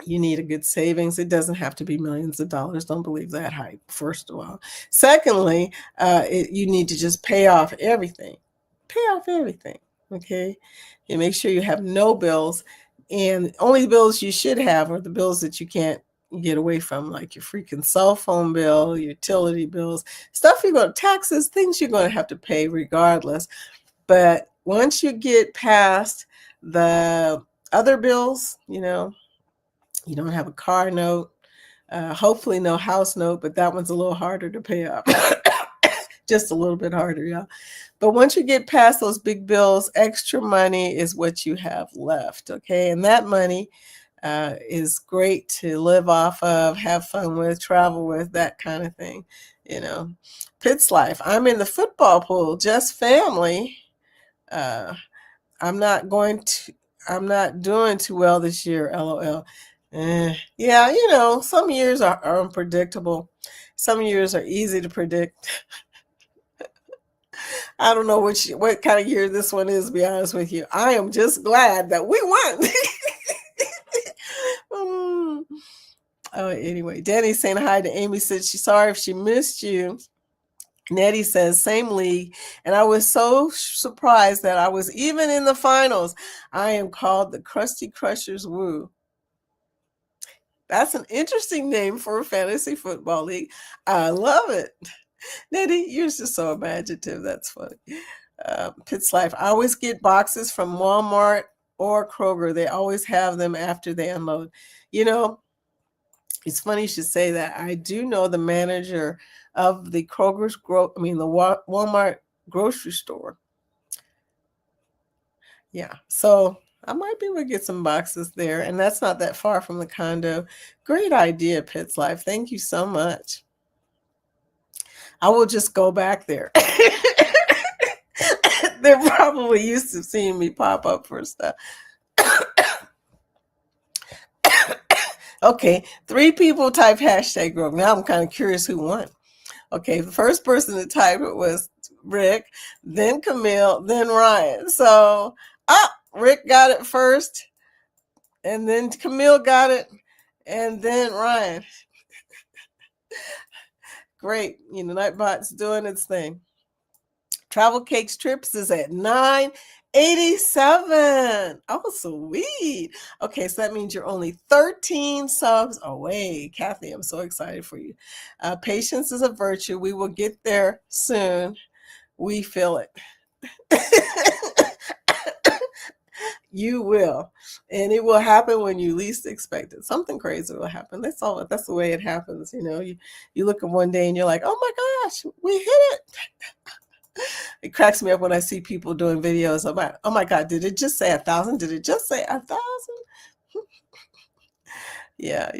you need a good savings. It doesn't have to be millions of dollars. Don't believe that hype, first of all. Secondly, you need to just pay off everything. Pay off everything, okay? And make sure you have no bills. And only bills you should have are the bills that you can't get away from, like your freaking cell phone bill, utility bills, stuff you're going to, taxes, things you're going to have to pay regardless. But once you get past the other bills, you don't have a car note, hopefully no house note, but that one's a little harder to pay off. Just a little bit harder, y'all. But once you get past those big bills, extra money is what you have left, okay? And that money is great to live off of, have fun with, travel with, that kind of thing, Pitts life. I'm in the football pool, just family. I'm not doing too well this year, LOL. Yeah, some years are unpredictable. Some years are easy to predict. I don't know what kind of year this one is, to be honest with you. I am just glad that we won. Oh, anyway, Danny's saying hi to Amy, said she's sorry if she missed you. Nettie says, same league, and I was so surprised that I was even in the finals. I am called the Krusty Crushers Woo. That's an interesting name for a fantasy football league. I love it. Nettie, you're just so imaginative. That's funny. Pitts Life. I always get boxes from Walmart or Kroger. They always have them after they unload. You know, it's funny you should say that. I do know the manager of the Kroger's the Walmart grocery store. Yeah, so I might be able to get some boxes there, and that's not that far from the condo. Great idea, Pitts Life. Thank you so much. I will just go back there. They're probably used to seeing me pop up for stuff. Okay, 3 people type hashtag growth. Now I'm kind of curious who won. Okay, the first person to type it was Rick, then Camille, then Ryan. So, Rick got it first, and then Camille got it, and then Ryan. Great, Nightbot's doing its thing. Travel Cakes Trips is at 987. Oh, sweet. Okay, so that means you're only 13 subs away. Kathy, I'm so excited for you. Patience is a virtue. We will get there soon. We feel it. You will. And it will happen when you least expect it. Something crazy will happen. That's the way it happens. You look at one day and you're like, oh my gosh, we hit it. It cracks me up when I see people doing videos about, oh my God, did it just say 1,000? Did it just say 1,000? Yeah.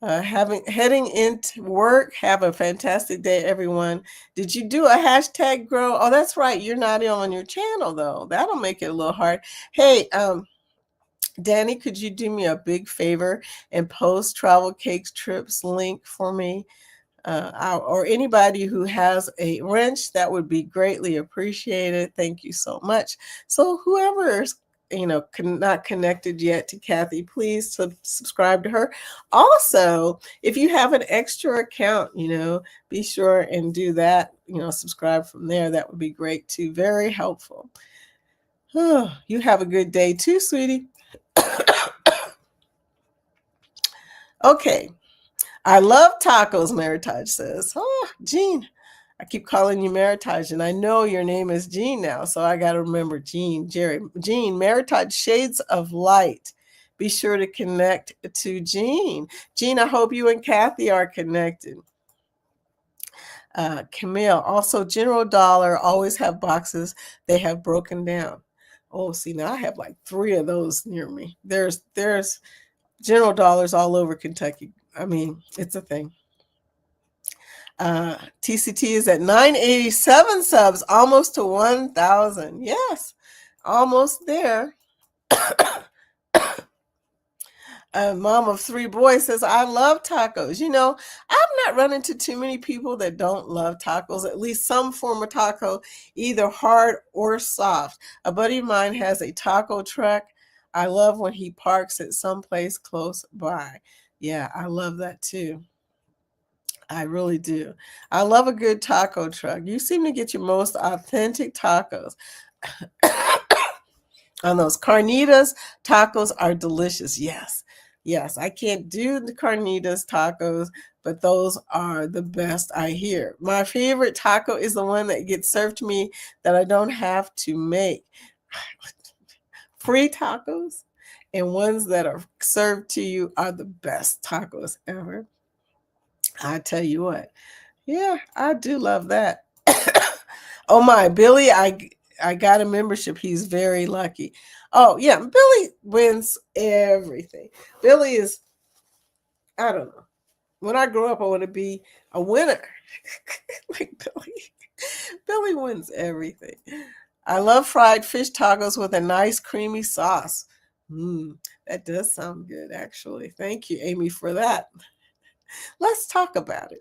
Heading into work. Have a fantastic day, everyone. Did you do a hashtag grow? Oh, that's right. You're not on your channel though. That'll make it a little hard. Hey, Danny, could you do me a big favor and post Travel Cakes Trips link for me? Or anybody who has a wrench, that would be greatly appreciated. Thank you so much. So whoever's not connected yet to Kathy, please subscribe to her. Also, if you have an extra account, be sure and do that. Subscribe from there. That would be great too. Very helpful. Oh, you have a good day too, sweetie. Okay. I love tacos, Meritage says. Oh, Jean. I keep calling you Meritage, and I know your name is Jean now, so I got to remember Jean, Jerry. Jean, Meritage Shades of Light. Be sure to connect to Jean. Jean, I hope you and Kathy are connected. Camille, also General Dollar always have boxes they have broken down. Oh, see, now I have like 3 of those near me. There's General Dollars all over Kentucky. I mean, it's a thing. TCT is at 987 subs, almost to 1,000. Yes, almost there. Mom of 3 boys says, I love tacos. I've not run into too many people that don't love tacos, at least some form of taco, either hard or soft. A buddy of mine has a taco truck. I love when he parks at some place close by. Yeah, I love that too. I really do. I love a good taco truck. You seem to get your most authentic tacos. On those carnitas, tacos are delicious. Yes. I can't do the carnitas tacos, but those are the best I hear. My favorite taco is the one that gets served to me that I don't have to make. Free tacos and ones that are served to you are the best tacos ever. I tell you what. Yeah, I do love that. Oh my, Billy, I got a membership. He's very lucky. Oh yeah, Billy wins everything. Billy is, I don't know. When I grow up, I want to be a winner. Like Billy. Billy wins everything. I love fried fish tacos with a nice creamy sauce. That does sound good, actually. Thank you, Amy, for that. Let's talk about it.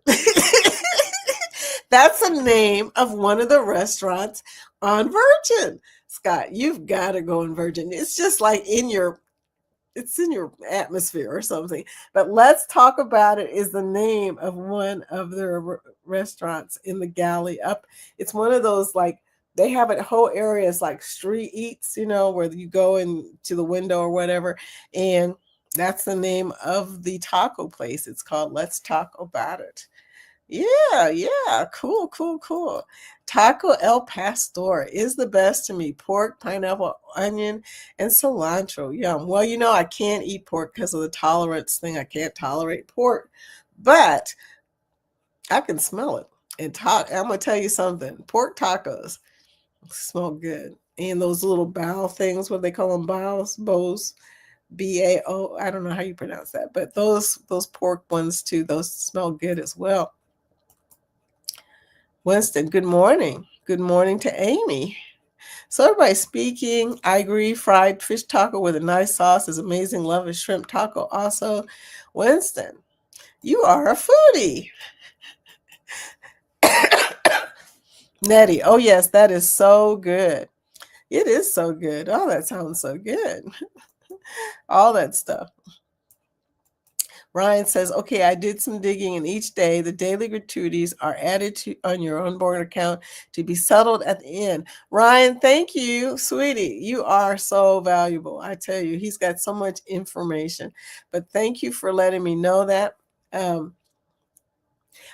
That's the name of one of the restaurants on Virgin. Scott, you've got to go on Virgin. It's just like it's in your atmosphere or something. But Let's Talk About It is the name of one of their restaurants in the galley up. It's one of those, like, they have a whole areas like street eats, where you go into the window or whatever. And that's the name of the taco place. It's called Let's Talk About It. Yeah. Cool, cool, cool. Taco El Pastor is the best to me. Pork, pineapple, onion, and cilantro. Yum. Well, I can't eat pork because of the tolerance thing. I can't tolerate pork, but I can smell it. And I'm going to tell you something. Pork tacos smell good. And those little bao things, what they call them, bows, B-A-O. I don't know how you pronounce that, but those pork ones too, those smell good as well. Winston, good morning. Good morning to Amy. So everybody's speaking. I agree. Fried fish taco with a nice sauce is amazing. Love a shrimp taco also. Winston, you are a foodie. Nettie, oh yes, that is so good. It is so good. Oh, that sounds so good. All that stuff. Ryan says, okay, I did some digging, and each day the daily gratuities are added on your onboard account to be settled at the end. Ryan, thank you, sweetie. You are so valuable. I tell you, he's got so much information. But thank you for letting me know that.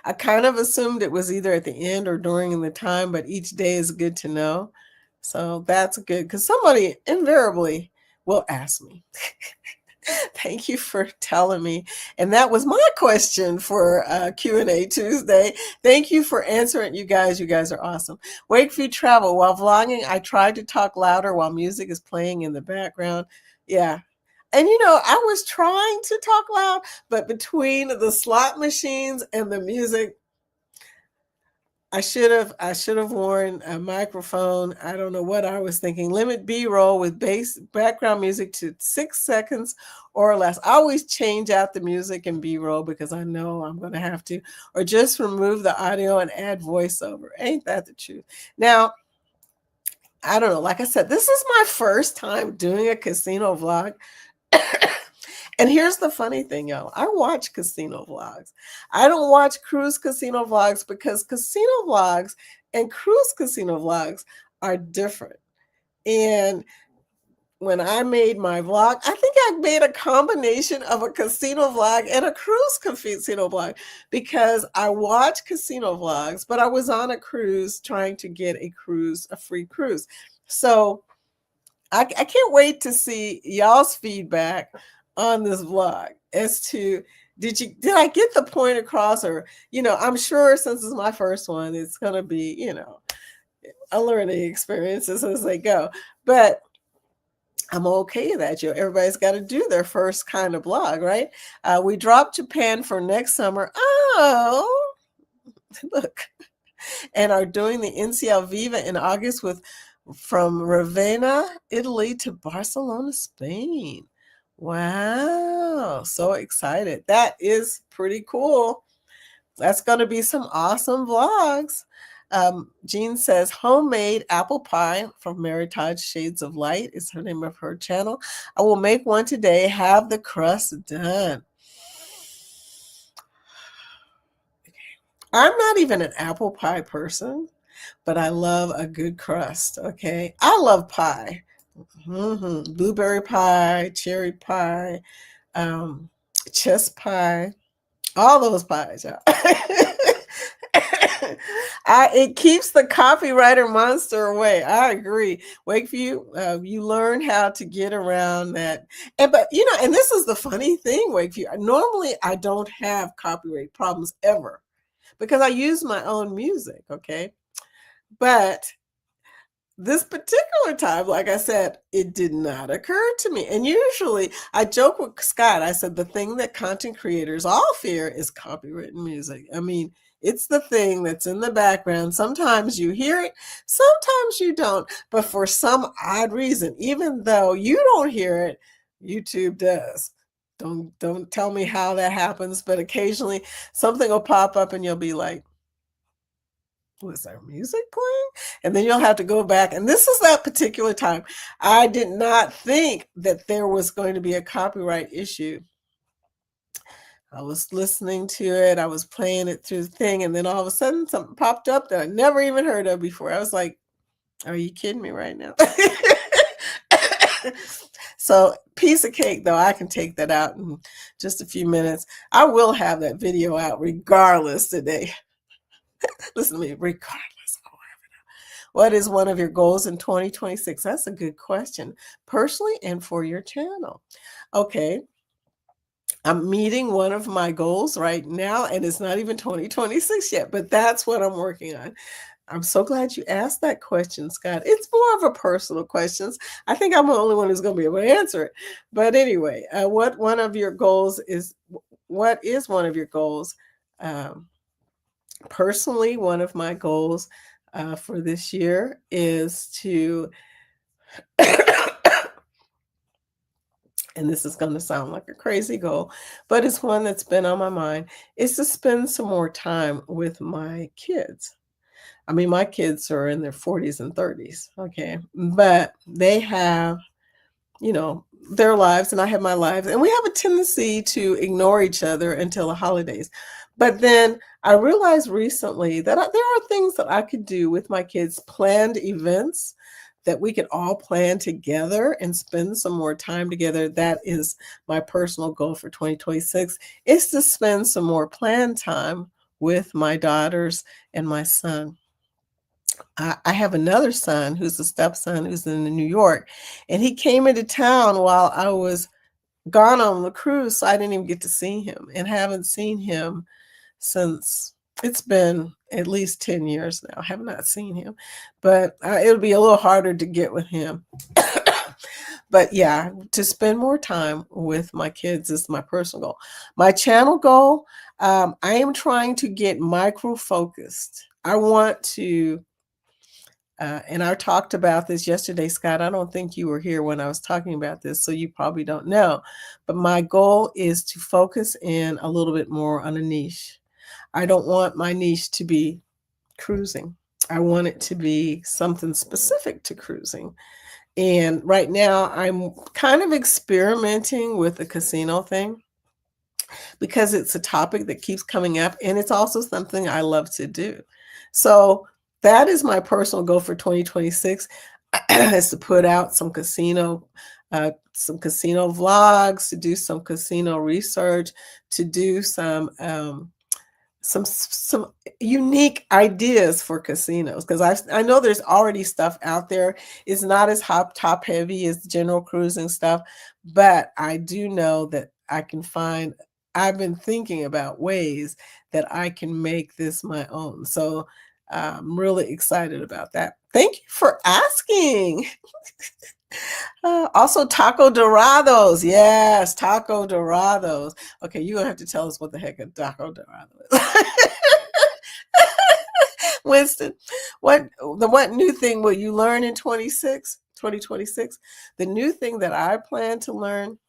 I kind of assumed it was either at the end or during the time, but each day is good to know. So that's good, because somebody invariably will ask me. Thank you for telling me. And that was my question for Q&A Tuesday. Thank you for answering, you guys. You guys are awesome. Wakeview Travel. While vlogging, I tried to talk louder while music is playing in the background. Yeah. And I was trying to talk loud, but between the slot machines and the music, I should have worn a microphone. I don't know what I was thinking. Limit B-roll with background music to 6 seconds or less. I always change out the music and B-roll because I know I'm going to have to, or just remove the audio and add voiceover. Ain't that the truth? Now, I don't know. Like I said, this is my first time doing a casino vlog. And here's the funny thing, y'all. I watch casino vlogs. I don't watch cruise casino vlogs because casino vlogs and cruise casino vlogs are different. And when I made my vlog, I think I made a combination of a casino vlog and a cruise casino vlog, because I watch casino vlogs, but I was on a cruise trying to get a free cruise. So I can't wait to see y'all's feedback on this vlog as to did I get the point across, or I'm sure since it's my first one, it's going to be a learning experience as they go, but I'm okay with that. Everybody's got to do their first kind of vlog, right? We dropped Japan for next summer. Oh, look, and are doing the NCL Viva in August from Ravenna, Italy to Barcelona, Spain. Wow, so excited. That is pretty cool. That's going to be some awesome vlogs. Jean says, homemade apple pie from Meritage Shades of Light is her name of her channel. I will make one today, have the crust done. I'm not even an apple pie person, but I love a good crust, okay? I love pie. Blueberry pie, cherry pie, chess pie, all those pies, y'all. It keeps the copywriter monster away. I agree. Wakeview, you learn how to get around that. And this is the funny thing, Wakeview. Normally, I don't have copyright problems ever because I use my own music, okay? But this particular time, like I said, it did not occur to me. And usually I joke with Scott. I said, the thing that content creators all fear is copywritten music. I mean, it's the thing that's in the background. Sometimes you hear it, sometimes you don't. But for some odd reason, even though you don't hear it, YouTube does. Don't tell me how that happens, but occasionally something will pop up and you'll be like, was there music playing? And then you'll have to go back. And this is that particular time. I did not think that there was going to be a copyright issue. I was listening to it. I was playing it through the thing. And then all of a sudden something popped up that I never even heard of before. I was like, are you kidding me right now? So piece of cake, though, I can take that out in just a few minutes. I will have that video out regardless today. Listen to me, regardless. What is one of your goals in 2026? That's a good question, personally and for your channel. Okay, I'm meeting one of my goals right now, and it's not even 2026 yet, but that's what I'm working on. I'm so glad you asked that question, Scott. It's more of a personal question. I think I'm the only one who's going to be able to answer it. But anyway, what is one of your goals? Personally, one of my goals for this year is to, and this is going to sound like a crazy goal, but it's one that's been on my mind, is to spend some more time with my kids. I mean, my kids are in their 40s and 30s, okay, but they have, their lives and I have my lives, and we have a tendency to ignore each other until the holidays. But then I realized recently that there are things that I could do with my kids, planned events that we could all plan together and spend some more time together. That is my personal goal for 2026, is to spend some more planned time with my daughters and my son. I have another son who's a stepson who's in New York, and he came into town while I was gone on the cruise, so I didn't even get to see him, and haven't seen him since, it's been at least 10 years now. I have not seen him, but it'll be a little harder to get with him. But yeah, to spend more time with my kids is my personal goal. My channel goal, I am trying to get micro-focused. I want to, and I talked about this yesterday, Scott. I don't think you were here when I was talking about this, so you probably don't know. But my goal is to focus in a little bit more on a niche. I don't want my niche to be cruising. I want it to be something specific to cruising. And right now I'm kind of experimenting with the casino thing because it's a topic that keeps coming up, and it's also something I love to do. So that is my personal goal for 2026, is to put out some casino vlogs, to do some casino research, to do some unique ideas for casinos, because I know there's already stuff out there. It's not as top heavy as general cruising stuff, but I do know that I've been thinking about ways that I can make this my own. So I'm really excited about that. Thank you for asking. Also, Taco Dorados. Yes, Taco Dorados. Okay, you're going to have to tell us what the heck a Taco Dorado is. Winston, what new thing will you learn in 2026? The new thing that I plan to learn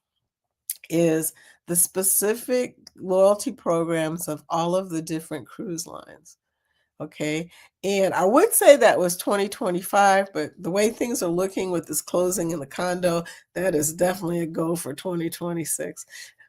is the specific loyalty programs of all of the different cruise lines. Okay. And I would say that was 2025, but the way things are looking with this closing in the condo, that is definitely a goal for 2026.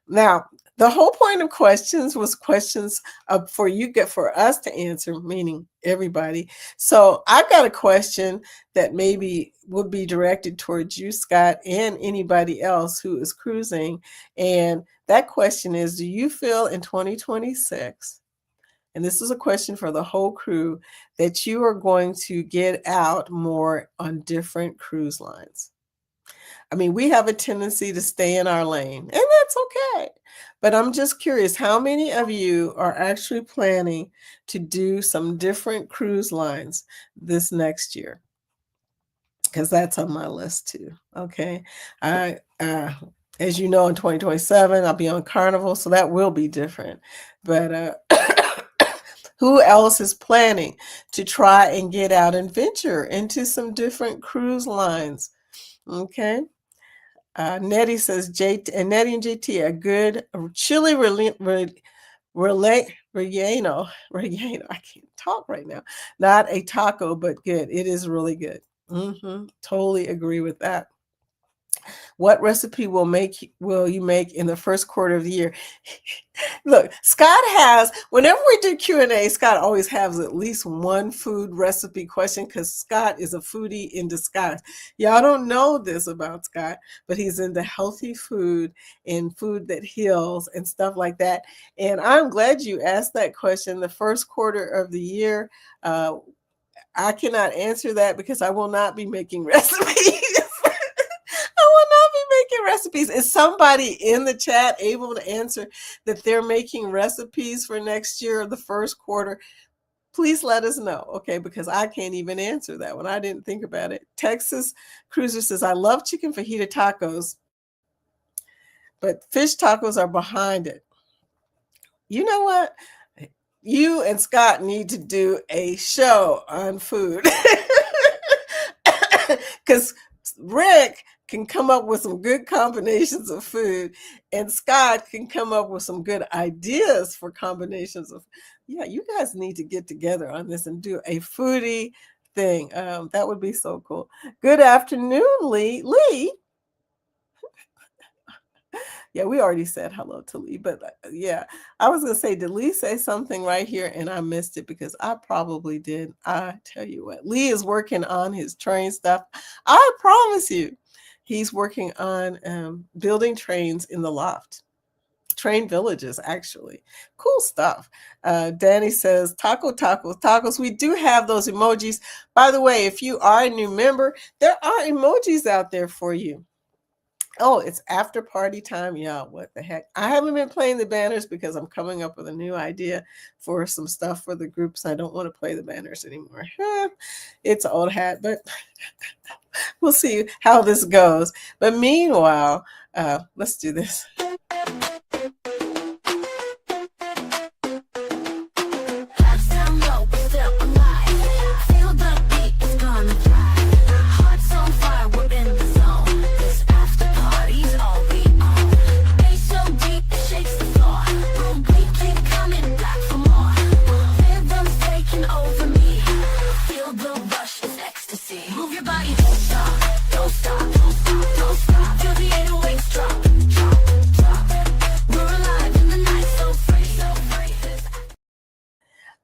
Now, the whole point of questions was questions for us to answer, meaning everybody. So I've got a question that maybe would be directed towards you, Scott, and anybody else who is cruising. And that question is, do you feel in 2026, and this is a question for the whole crew, that you are going to get out more on different cruise lines? I mean, we have a tendency to stay in our lane, and that's okay. But I'm just curious, how many of you are actually planning to do some different cruise lines this next year? Because that's on my list too. Okay. As you know, in 2027, I'll be on Carnival, so that will be different. But who else is planning to try and get out and venture into some different cruise lines? Okay. Nettie says, Nettie and JT are good chili Relleno. I can't talk right now. Not a taco, but good. It is really good. Totally agree with that. What recipe will you make in the first quarter of the year? Look, Scott has, whenever we do Q&A, Scott always has at least one food recipe question because Scott is a foodie in disguise. Y'all don't know this about Scott, but he's into healthy food and food that heals and stuff like that. And I'm glad you asked that question. The first quarter of the year, I cannot answer that because I will not be making recipes. I will not be making recipes. Is somebody in the chat able to answer that they're making recipes for next year or the first quarter? Please let us know, okay? Because I can't even answer that one. I didn't think about it. Texas Cruiser says, I love chicken fajita tacos, but fish tacos are behind it. You know what? You and Scott need to do a show on food. Because Rick can come up with some good combinations of food, and Scott can come up with some good ideas for combinations of. Yeah, you guys need to get together on this and do a foodie thing. That would be so cool. Good afternoon, Lee. Lee. Yeah, we already said hello to Lee, but yeah, I was going to say, did Lee say something right here and I missed it because I probably did. I tell you what, Lee is working on his train stuff. I promise you, he's working on building trains in the loft. Train villages, actually. Cool stuff. Danny says, tacos. We do have those emojis. By the way, if you are a new member, there are emojis out there for you. Oh, it's after party time. Yeah, what the heck? I haven't been playing the banners because I'm coming up with a new idea for some stuff for the groups. I don't want to play the banners anymore. It's old hat, but we'll see how this goes. But meanwhile, let's do this.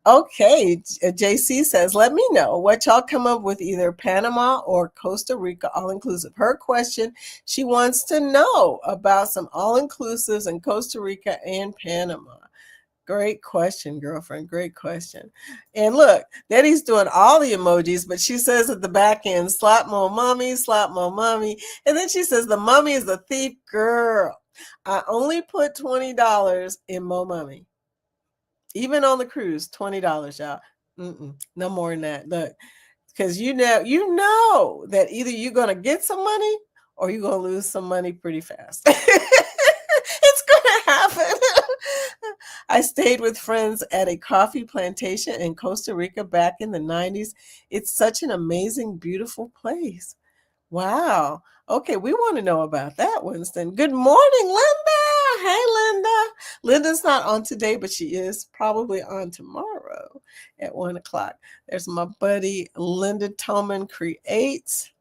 Okay, JC says, let me know what y'all come up with, either Panama or Costa Rica all-inclusive. Her question, she wants to know about some all-inclusives in Costa Rica and Panama. Great question, girlfriend. Great question. And look, Betty's doing all the emojis, but she says at the back end, slap more mommy, slap more mommy. And then she says, the mommy is a thief, girl. I only put $20 in Mo Mummy. Even on the cruise, $20, y'all. No more than that. Look, because you know that either you're going to get some money or you're going to lose some money pretty fast. It's going to happen. I stayed with friends at a coffee plantation in Costa Rica back in the 90s. It's such an amazing, beautiful place. Wow. Okay, we want to know about that, Winston. Good morning, Linda. Hey, Linda. Linda's not on today, but she is probably on tomorrow at 1 o'clock. There's my buddy, Linda Toman Creates,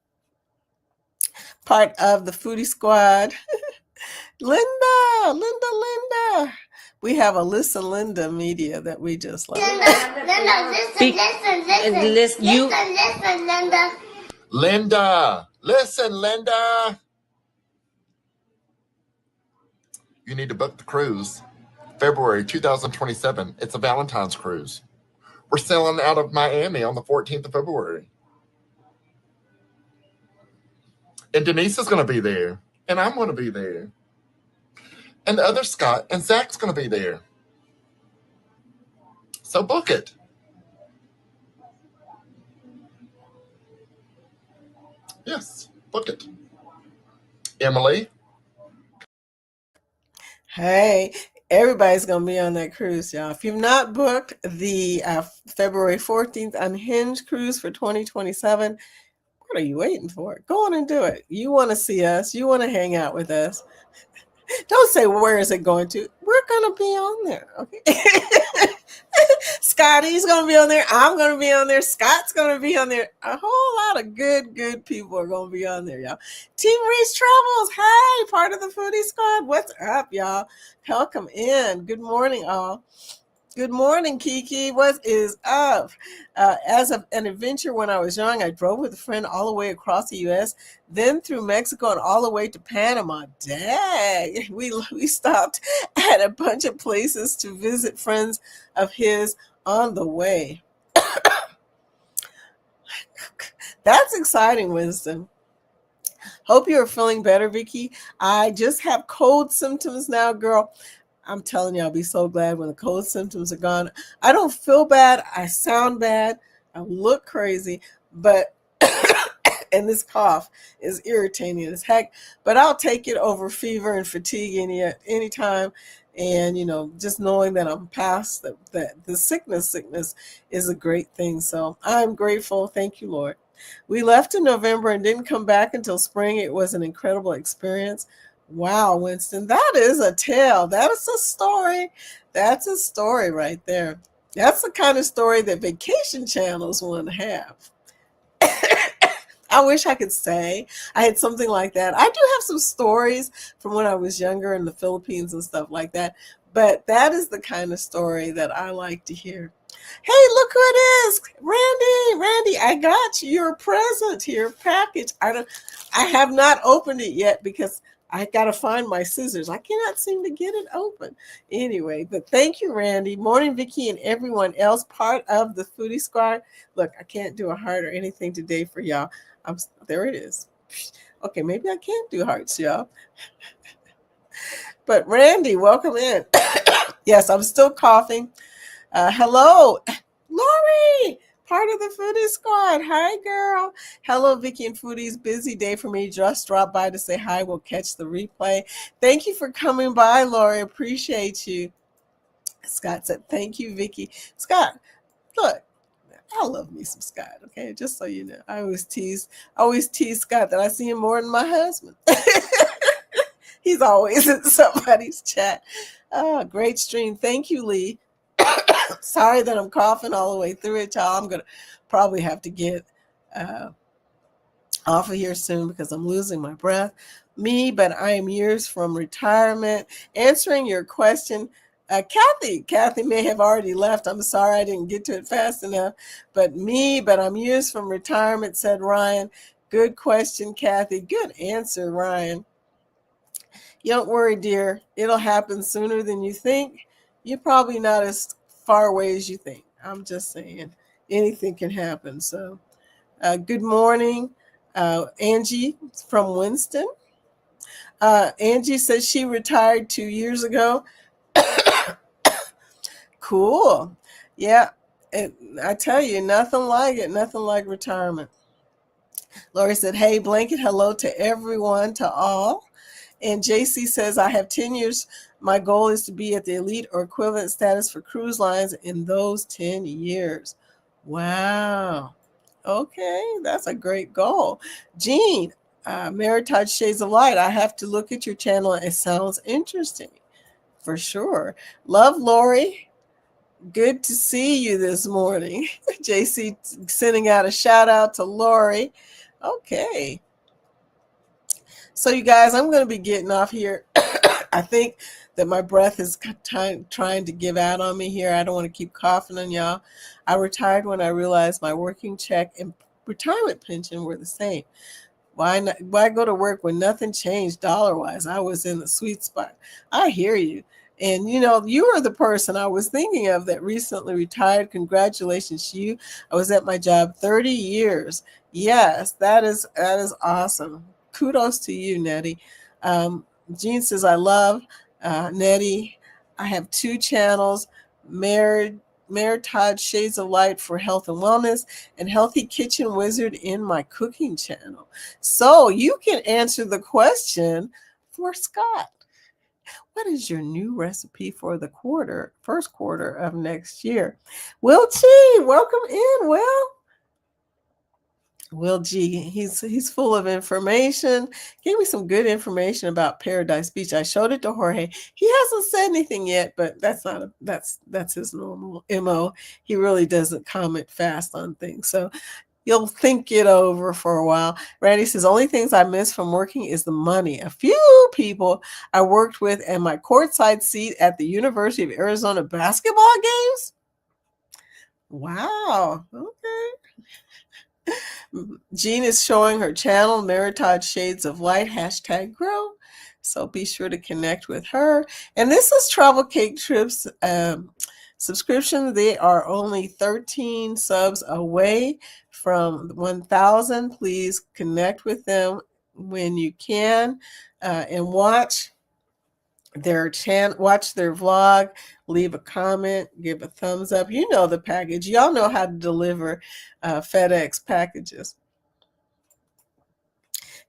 part of the Foodie Squad. Linda. We have Alyssa Linda Media that we just love. Linda, listen, Linda. Linda, listen, Linda. You need to book the cruise. February 2027. It's a Valentine's cruise. We're sailing out of Miami on the 14th of February. And Denise is going to be there. And I'm going to be there. And the other Scott and Zach's going to be there. So book it. Yes, book it. Emily? Hey, everybody's going to be on that cruise, y'all. If you've not booked the February 14th Unhinged cruise for 2027, what are you waiting for? Go on and do it. You want to see us. You want to hang out with us. Don't say, well, where is it going to? We're going to be on there. Okay. Scotty's going to be on there. I'm going to be on there. Scott's going to be on there. A whole lot of good people are going to be on there, y'all. Team Reese Travels. Hey, part of the Foodie Squad. What's up, y'all? Welcome in. Good morning, all. Good morning, Kiki. What is up? As an adventure when I was young, I drove with a friend all the way across the U.S., then through Mexico and all the way to Panama. Dang. We stopped at a bunch of places to visit friends of his on the way. That's exciting, Winston. Hope you're feeling better, Vicky. I just have cold symptoms now, girl. I'm telling you, I'll be so glad when the cold symptoms are gone. I don't feel bad. I sound bad. I look crazy, but and this cough is irritating as heck. But I'll take it over fever and fatigue any time. And just knowing that I'm past that the sickness is a great thing. So I'm grateful. Thank you, Lord. We left in November and didn't come back until spring. It was an incredible experience. Wow, Winston, that is a tale. That is a story. That's a story right there. That's the kind of story that vacation channels want to have. I wish I could say I had something like that. I do have some stories from when I was younger in the Philippines and stuff like that. But that is the kind of story that I like to hear. Hey, look who it is. Randy, I got you your present, your package. I have not opened it yet because I got to find my scissors. I cannot seem to get it open. Anyway, but thank you, Randy. Morning, Vicky, and everyone else part of the Foodie Squad. Look, I can't do a heart or anything today for y'all. There it is. Okay, maybe I can't do hearts, y'all. But Randy, welcome in. Yes, I'm still coughing. Hello, Lori, part of the Foodie Squad. Hi, girl. Hello, Vicky and Foodies. Busy day for me. Just dropped by to say hi. We'll catch the replay. Thank you for coming by, Lori. Appreciate you. Scott said, thank you, Vicky. Scott, look, I love me some Scott, okay? Just so you know. I always tease Scott that I see him more than my husband. He's always in somebody's chat. Oh, great stream. Thank you, Lee. Sorry that I'm coughing all the way through it, y'all. I'm going to probably have to get off of here soon because I'm losing my breath. But I am years from retirement. Answering your question, Kathy may have already left. I'm sorry I didn't get to it fast enough. But I'm years from retirement, said Ryan. Good question, Kathy. Good answer, Ryan. You don't worry, dear. It'll happen sooner than you think. You're probably not as far away as you think. I'm just saying. Anything can happen. So, good morning, Angie from Winston. Angie says she retired 2 years ago. Cool. Yeah. I tell you, nothing like it. Nothing like retirement. Lori said, hey, blanket hello to everyone, to all. And JC says, I have 10 years. My goal is to be at the elite or equivalent status for cruise lines in those 10 years. Wow. Okay, that's a great goal. Jean, Meritage Shades of Light, I have to look at your channel. It sounds interesting, for sure. Love, Lori. Good to see you this morning. JC sending out a shout out to Lori. Okay. So you guys, I'm going to be getting off here. I think that my breath is trying to give out on me here. I don't want to keep coughing on y'all. I retired when I realized my working check and retirement pension were the same. Why go to work when nothing changed dollar-wise? I was in the sweet spot. I hear you. And, you are the person I was thinking of that recently retired. Congratulations to you. I was at my job 30 years. Yes, that is awesome. Kudos to you, Nettie. Jean says, I love Nettie. I have 2 channels, Meritage Shades of Light for health and wellness, and Healthy Kitchen Wizard in my cooking channel. So you can answer the question for Scott. What is your new recipe for the first quarter of next year? Will Chi, welcome in, Will. Will G, he's full of information. Gave me some good information about Paradise Beach. I showed it to Jorge. He hasn't said anything yet, but that's his normal MO. He really doesn't comment fast on things. So you'll think it over for a while. Randy says, only things I miss from working is the money. A few people I worked with and my courtside seat at the University of Arizona basketball games. Wow. Okay. Jean is showing her channel, Meritage Shades of Light, #grow. So be sure to connect with her. And this is Travel Cake Trips subscription. They are only 13 subs away from 1,000. Please connect with them when you can and watch their watch their vlog, leave a comment, give a thumbs up. You know the package. Y'all know how to deliver FedEx packages.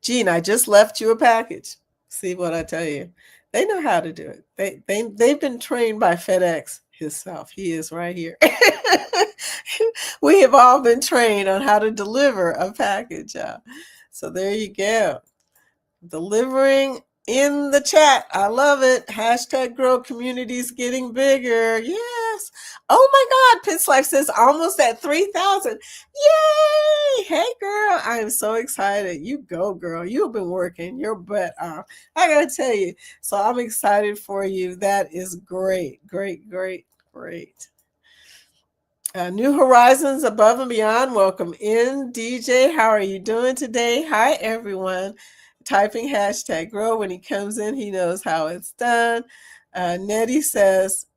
Gene, I just left you a package. See what I tell you. They know how to do it. They've been trained by FedEx himself. He is right here. We have all been trained on how to deliver a package. So there you go. Delivering in the chat. I love it. #grow communities getting bigger. Yes. Oh my God. Pitts Life says almost at 3,000. Yay. Hey girl. I am so excited. You go, girl. You've been working your butt off. I gotta tell you. So I'm excited for you. That is great. Great, great, great. New Horizons Above and Beyond. Welcome in, DJ. How are you doing today? Hi, everyone. Typing #grow. When he comes in, he knows how it's done. Nettie says,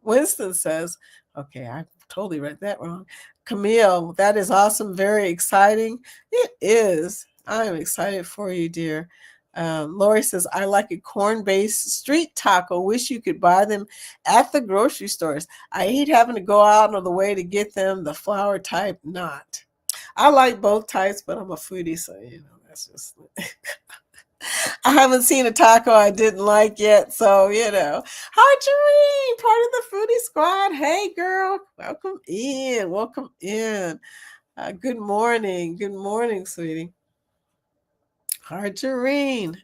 Winston says, okay, I totally read that wrong. Camille, that is awesome. Very exciting. It is. I am excited for you, dear. Lori says, I like a corn-based street taco. Wish you could buy them at the grocery stores. I hate having to go out of the way to get them. The flour type, not. I like both types, but I'm a foodie, so that's just. I haven't seen a taco I didn't like yet, so Hi, Jareen, part of the foodie squad. Hey, girl, welcome in. Welcome in. Good morning, sweetie. Harjareen,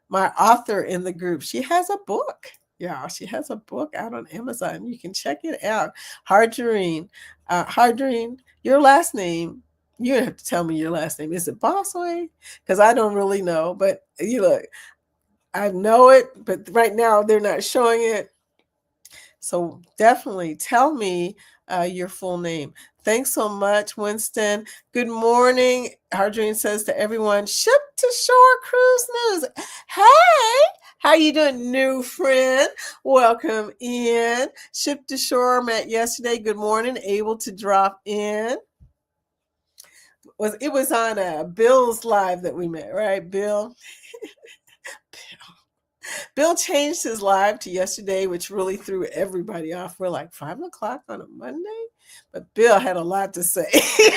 my author in the group. She has a book. Yeah, she has a book out on Amazon. You can check it out. Harjareen. Harjareen, your last name, you have to tell me your last name. Is it Bossway? Because I don't really know. But I know it, but right now they're not showing it. So definitely tell me your full name. Thanks so much, Winston. Good morning. Harjane says to everyone, Ship to Shore Cruise News. Hey, how you doing, new friend? Welcome in. Ship to Shore met yesterday. Good morning. Able to drop in. It was on Bill's live that we met, right, Bill? Bill changed his live to yesterday, which really threw everybody off. We're like 5 o'clock on a Monday, but Bill had a lot to say. He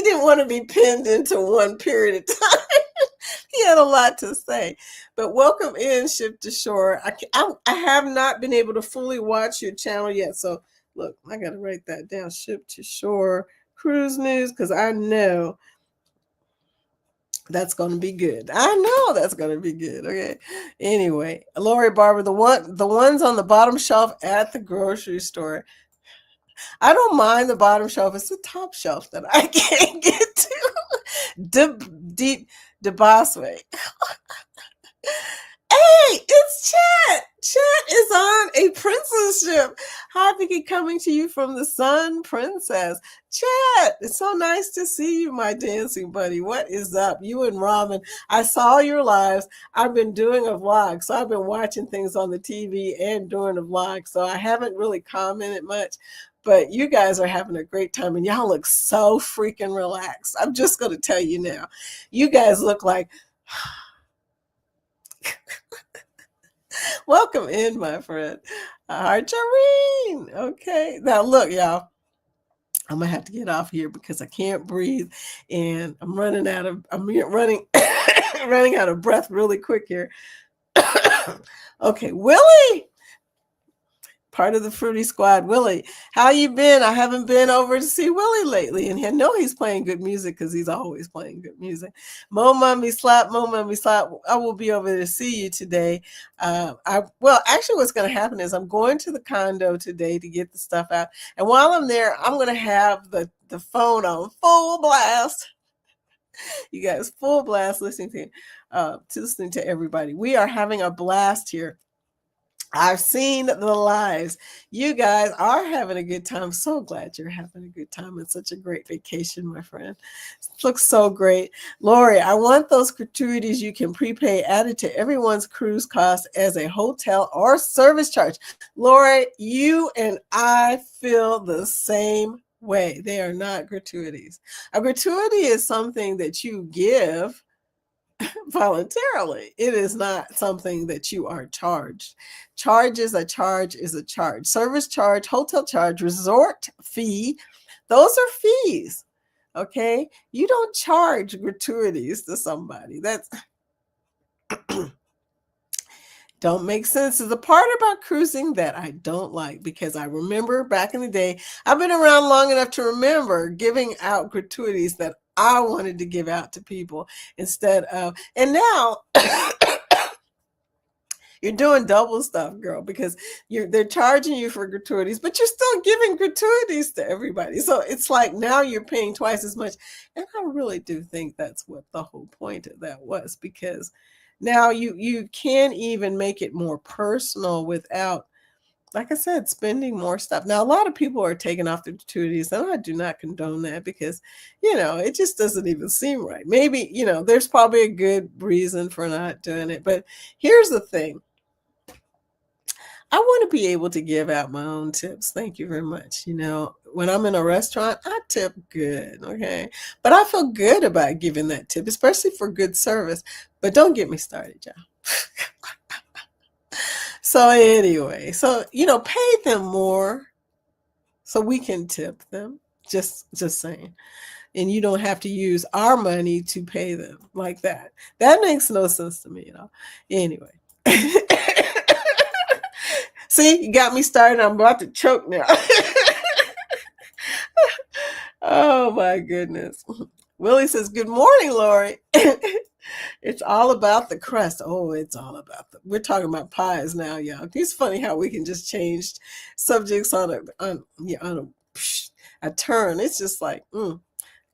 didn't want to be pinned into one period of time. He had a lot to say. But welcome in, Ship to Shore. I have not been able to fully watch your channel yet. So look, I got to write that down. Ship to Shore Cruise News, because I know that's going to be good. I know that's going to be good. Okay. Anyway, Lori Barber, the ones on the bottom shelf at the grocery store. I don't mind the bottom shelf. It's the top shelf that I can't get to. DeBossway. Hey, it's Chat. Chat is on a princess ship. Happy coming to you from the Sun Princess. Chat, it's so nice to see you, my dancing buddy. What is up? You and Robin. I saw your lives. I've been doing a vlog, so I've been watching things on the TV and doing a vlog, so I haven't really commented much. But you guys are having a great time, and y'all look so freaking relaxed. I'm just going to tell you now. You guys look like... Welcome in, my friend. Jareen. Okay. Now, look, y'all. I'm going to have to get off here because I can't breathe, and I'm running out of breath really quick here. Okay. Willie. part of the Fruity Squad. Willie, how you been? I haven't been over to see Willie lately, and I know he's playing good music because he's always playing good music. Mo Mummy Slap, I will be over to see you today. Actually, what's going to happen is I'm going to the condo today to get the stuff out, and while I'm there, I'm going to have the phone on full blast. You guys, full blast, listening to everybody. We are having a blast here. I've seen the lives. You guys are having a good time. So glad you're having a good time. It's such a great vacation, my friend. It looks so great. Lori, I want those gratuities you can prepay added to everyone's cruise cost as a hotel or service charge. Lori, you and I feel the same way. They are not gratuities. A gratuity is something that you give voluntarily. It is not something that you are charged. Charge is a charge is a charge. Service charge, hotel charge, resort fee, those are fees. Okay? You don't charge gratuities to somebody. That's don't make sense. Is the part about cruising that I don't like, because I remember back in the day, I've been around long enough to remember giving out gratuities that I wanted to give out to people instead of, and now you're doing double stuff, girl, because they're charging you for gratuities, but you're still giving gratuities to everybody. So it's like now you're paying twice as much. And I really do think that's what the whole point of that was, because now you can even make it more personal without, like I said, spending more stuff. Now, a lot of people are taking off the gratuities, and I do not condone that because, it just doesn't even seem right. Maybe, there's probably a good reason for not doing it. But here's the thing. I want to be able to give out my own tips. Thank you very much. When I'm in a restaurant, I tip good, okay? But I feel good about giving that tip, especially for good service. But don't get me started, y'all. So anyway, pay them more so we can tip them. Just saying. And you don't have to use our money to pay them like that. That makes no sense to me, Anyway. See, you got me started. I'm about to choke now. Oh, my goodness. Willie says, good morning, Lori. It's all about the crust. Oh, it's all about we're talking about pies now, y'all. It's funny how we can just change subjects on a turn. It's just like,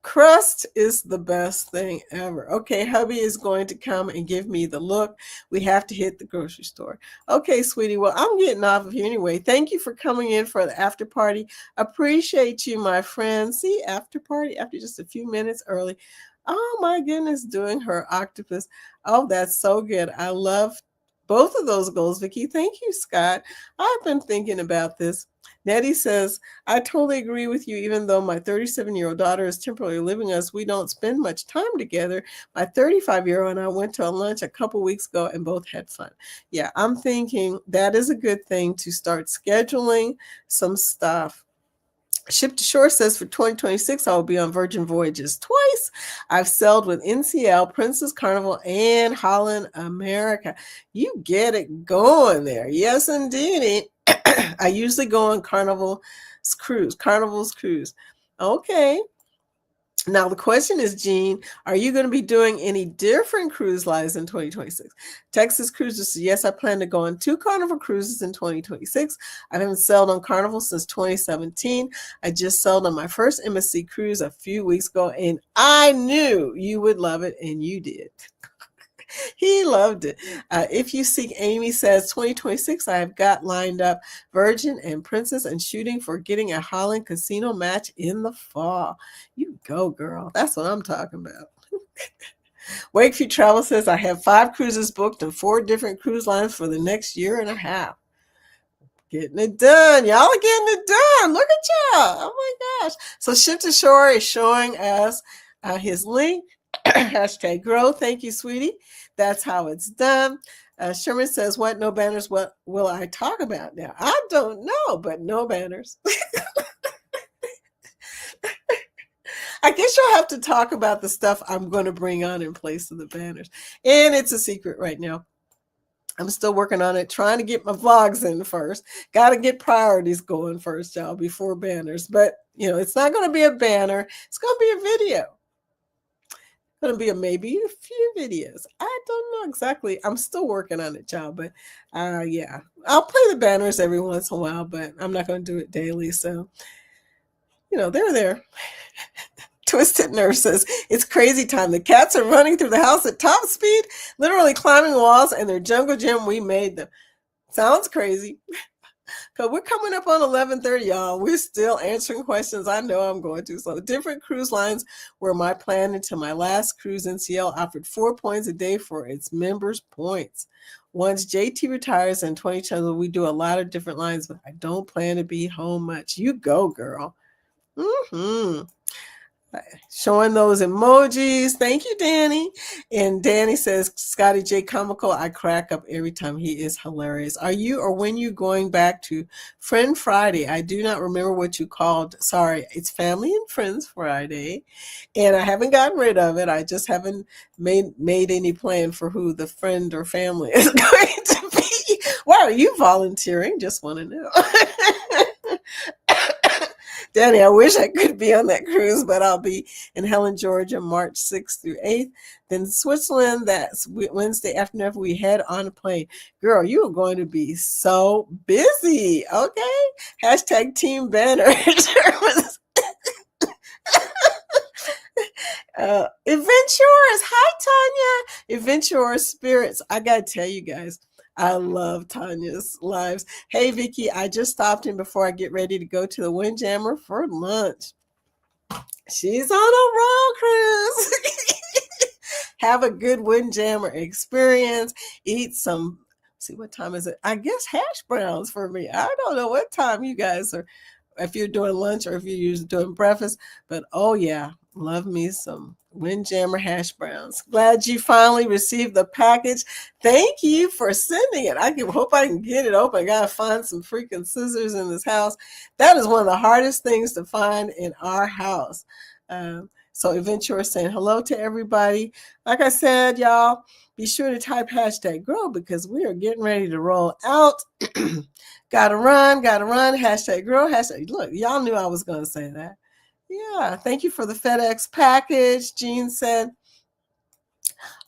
crust is the best thing ever. Okay, hubby is going to come and give me the look. We have to hit the grocery store. Okay, sweetie. Well, I'm getting off of here anyway. Thank you for coming in for the after party. Appreciate you, my friend. See, after party after just a few minutes early. Oh my goodness, doing her octopus. Oh, that's so good. I love both of those goals, Vicki. Thank you, Scott. I've been thinking about this. Nettie says, I totally agree with you. Even though my 37-year-old daughter is temporarily living with us, we don't spend much time together. My 35-year-old and I went to a lunch a couple weeks ago and both had fun. Yeah, I'm thinking that is a good thing to start scheduling some stuff. Ship to Shore says for 2026, I will be on Virgin Voyages twice. I've sailed with NCL, Princess Carnival, and Holland America. You get it going there. Yes, indeed. I usually go on Carnival's cruise. Okay. Now, the question is, Jean, are you going to be doing any different cruise lines in 2026? Texas Cruises says, yes, I plan to go on 2 Carnival cruises in 2026. I haven't sailed on Carnival since 2017. I just sailed on my first MSC cruise a few weeks ago, and I knew you would love it, and you did. He loved it. If you seek, Amy says 2026, I have got lined up Virgin and Princess and shooting for getting a Holland casino match in the fall. You go, girl. That's what I'm talking about. Wakefeet Travel says I have 5 cruises booked and 4 different cruise lines for the next year and a half. Getting it done. Y'all are getting it done. Look at y'all. Oh my gosh. So Ship to Shore is showing us his link. Hashtag grow. Thank you, sweetie. That's how it's done. Sherman says, what no banners? What will I talk about now? I don't know, but no banners. I guess you'll have to talk about the stuff I'm going to bring on in place of the banners. And it's a secret right now. I'm still working on it, trying to get my vlogs in first. Got to get priorities going first, y'all, before banners. But, it's not going to be a banner. It's going to be a video. Going to be maybe a few videos. I don't know exactly. I'm still working on it, y'all. But, yeah, I'll play the banners every once in a while, but I'm not going to do it daily. So, they're there. Twisted Nerve says, it's crazy time. The cats are running through the house at top speed, literally climbing walls, and their jungle gym, we made them. Sounds crazy. Because we're coming up on 11:30, y'all. We're still answering questions. I know I'm going to. So different cruise lines were my plan until my last cruise. NCL offered 4 points a day for its members' points. Once JT retires in 2020, we do a lot of different lines, but I don't plan to be home much. You go, girl. Showing those emojis. Thank you, Danny. And Danny says, Scotty J comical. I crack up every time. He is hilarious. Are you or when you going back to Friend Friday? I do not remember what you called. Sorry, it's Family and Friends Friday. And I haven't gotten rid of it. I just haven't made any plan for who the friend or family is going to be. Why are you volunteering? Just want to know. Danny, I wish I could be on that cruise, but I'll be in Helen, Georgia, March 6th through 8th. Then Switzerland, that's Wednesday afternoon after we head on a plane. Girl, you are going to be so busy, okay? Hashtag Team Banner. Adventures. Hi, Tanya. Adventure Spirits. I got to tell you guys, I love Tanya's lives. Hey, Vicky, I just stopped in before I get ready to go to the Windjammer for lunch. She's on a roll cruise. Have a good Windjammer experience. Eat some, see, what time is it? I guess hash browns for me. I don't know what time you guys are, if you're doing lunch or if you're doing breakfast. But, oh, yeah, love me some Windjammer hash browns. Glad you finally received the package. Thank you for sending it. I hope I can get it open. I gotta find some freaking scissors in this house. That is one of the hardest things to find in our house. So Adventure saying hello to everybody. Like I said, y'all, be sure to type hashtag grow because we are getting ready to roll out. Gotta run, hashtag grow, hashtag. Look, y'all knew I was gonna say that. Yeah, thank you for the FedEx package. Jean said,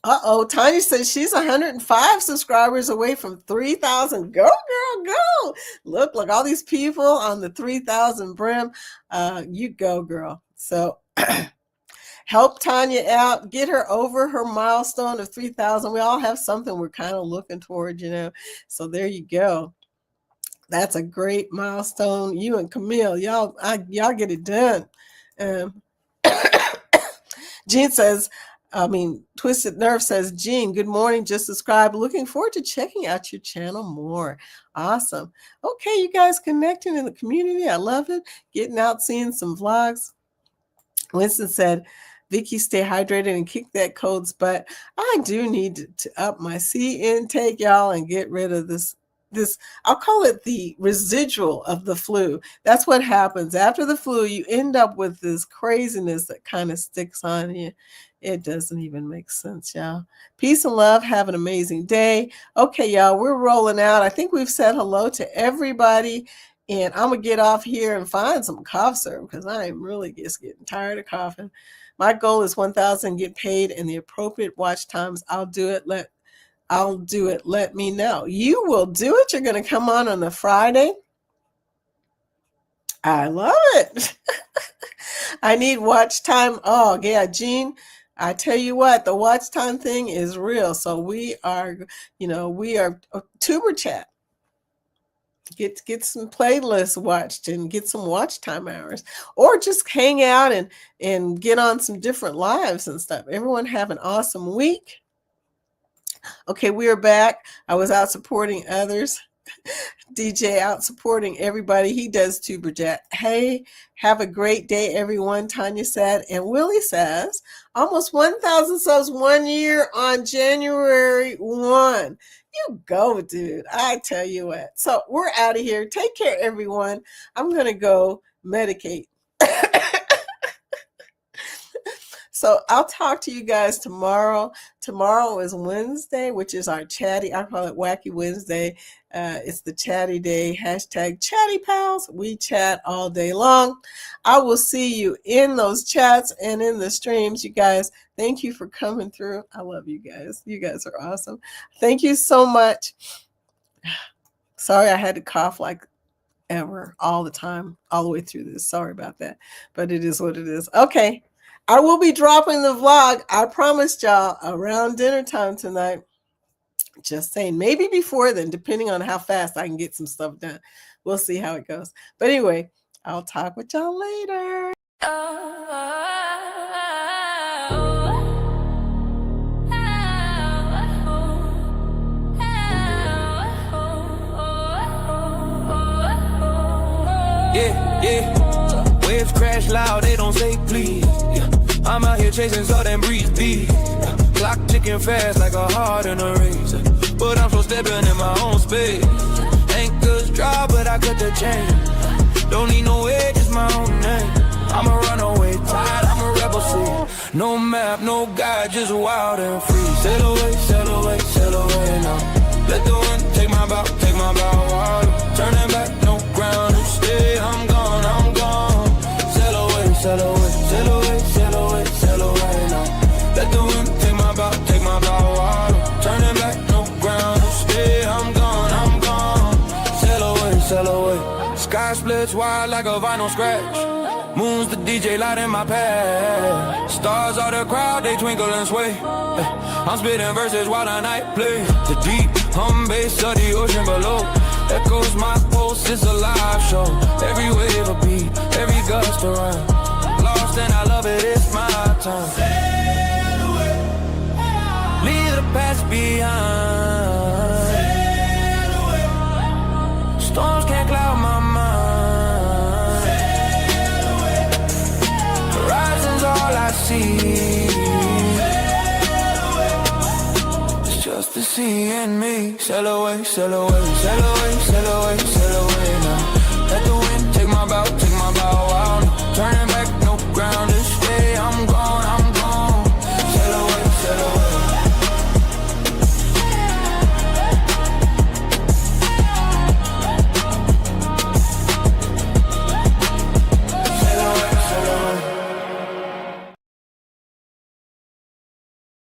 Tanya says she's 105 subscribers away from 3,000. Go, girl, go. Look, all these people on the 3,000 brim. You go, girl. So help Tanya out. Get her over her milestone of 3,000. We all have something we're kind of looking toward, So there you go. That's a great milestone. You and Camille, y'all get it done. Jean says, Twisted Nerve says, Jean, good morning. Just subscribed. Looking forward to checking out your channel more. Awesome. Okay, you guys connecting in the community. I love it. Getting out, seeing some vlogs. Winston said, Vicky, stay hydrated and kick that cold's butt. I do need to up my sea intake, y'all, and get rid of this, I'll call it the residual of the flu. That's what happens. After the flu, you end up with this craziness that kind of sticks on you. It doesn't even make sense, y'all. Peace and love. Have an amazing day. Okay, y'all, we're rolling out. I think we've said hello to everybody. And I'm going to get off here and find some cough syrup because I am really just getting tired of coughing. My goal is 1,000, get paid, and the appropriate watch times. I'll do it. Let me know. You will do it. You're going to come on the Friday. I love it. I need watch time. Oh, yeah, Jean, I tell you what, the watch time thing is real. So we are Tuber Chat. Get some playlists watched and get some watch time hours, or just hang out and get on some different lives and stuff. Everyone have an awesome week. Okay, we are back. I was out supporting others. DJ out supporting everybody. He does Tuber Chat. Hey, have a great day, everyone. Tanya said, and Willie says, almost 1,000 subs 1 year on January 1. You go, dude. I tell you what. So we're out of here. Take care, everyone. I'm going to go medicate. So I'll talk to you guys tomorrow. Tomorrow is Wednesday, which is our chatty. I call it Wacky Wednesday. It's the chatty day. Hashtag chatty pals. We chat all day long. I will see you in those chats and in the streams. You guys, thank you for coming through. I love you guys. You guys are awesome. Thank you so much. Sorry I had to cough like ever, all the time, all the way through this. Sorry about that. But it is what it is. Okay. I will be dropping the vlog. I promised y'all around dinner time tonight. Just saying, maybe before then, depending on how fast I can get some stuff done. We'll see how it goes. But anyway, I'll talk with y'all later. Yeah. Waves crash loud, they don't say please. Yeah. I'm out here chasing southern breeze beat. Clock ticking fast like a heart in a race. But I'm so stepping in my own space. Anchors drop, but I cut the chain. Don't need no way, just my own name. I'm a runaway tide, I'm a rebel seed. No map, no guide, just wild and free. Sail away, sail away, sail away now. Let the wind take my bow, water. Turning back, no ground to stay. I'm gone, I'm gone. Sail away, sail away, sail away, sail away, sail away now. Let the wind take my bow, water. Turning back, no ground to stay. I'm gone, I'm gone. Sail away, sail away. Sky splits wide like a vinyl scratch. Moon's the DJ light in my pad. Stars are the crowd, they twinkle and sway. I'm spitting verses while the night play. The deep hum bass of the ocean below echoes my pulse, it's a live show. Every wave a beat, every gust a rhyme. Lost and I love it, it's my time. Sail away. Leave the past behind. Sail away. Storms can't cloud my mind. Sail away. Horizon's all I see. Sail away. It's just the sea and me. Sail away, sail away, sail away, sail away.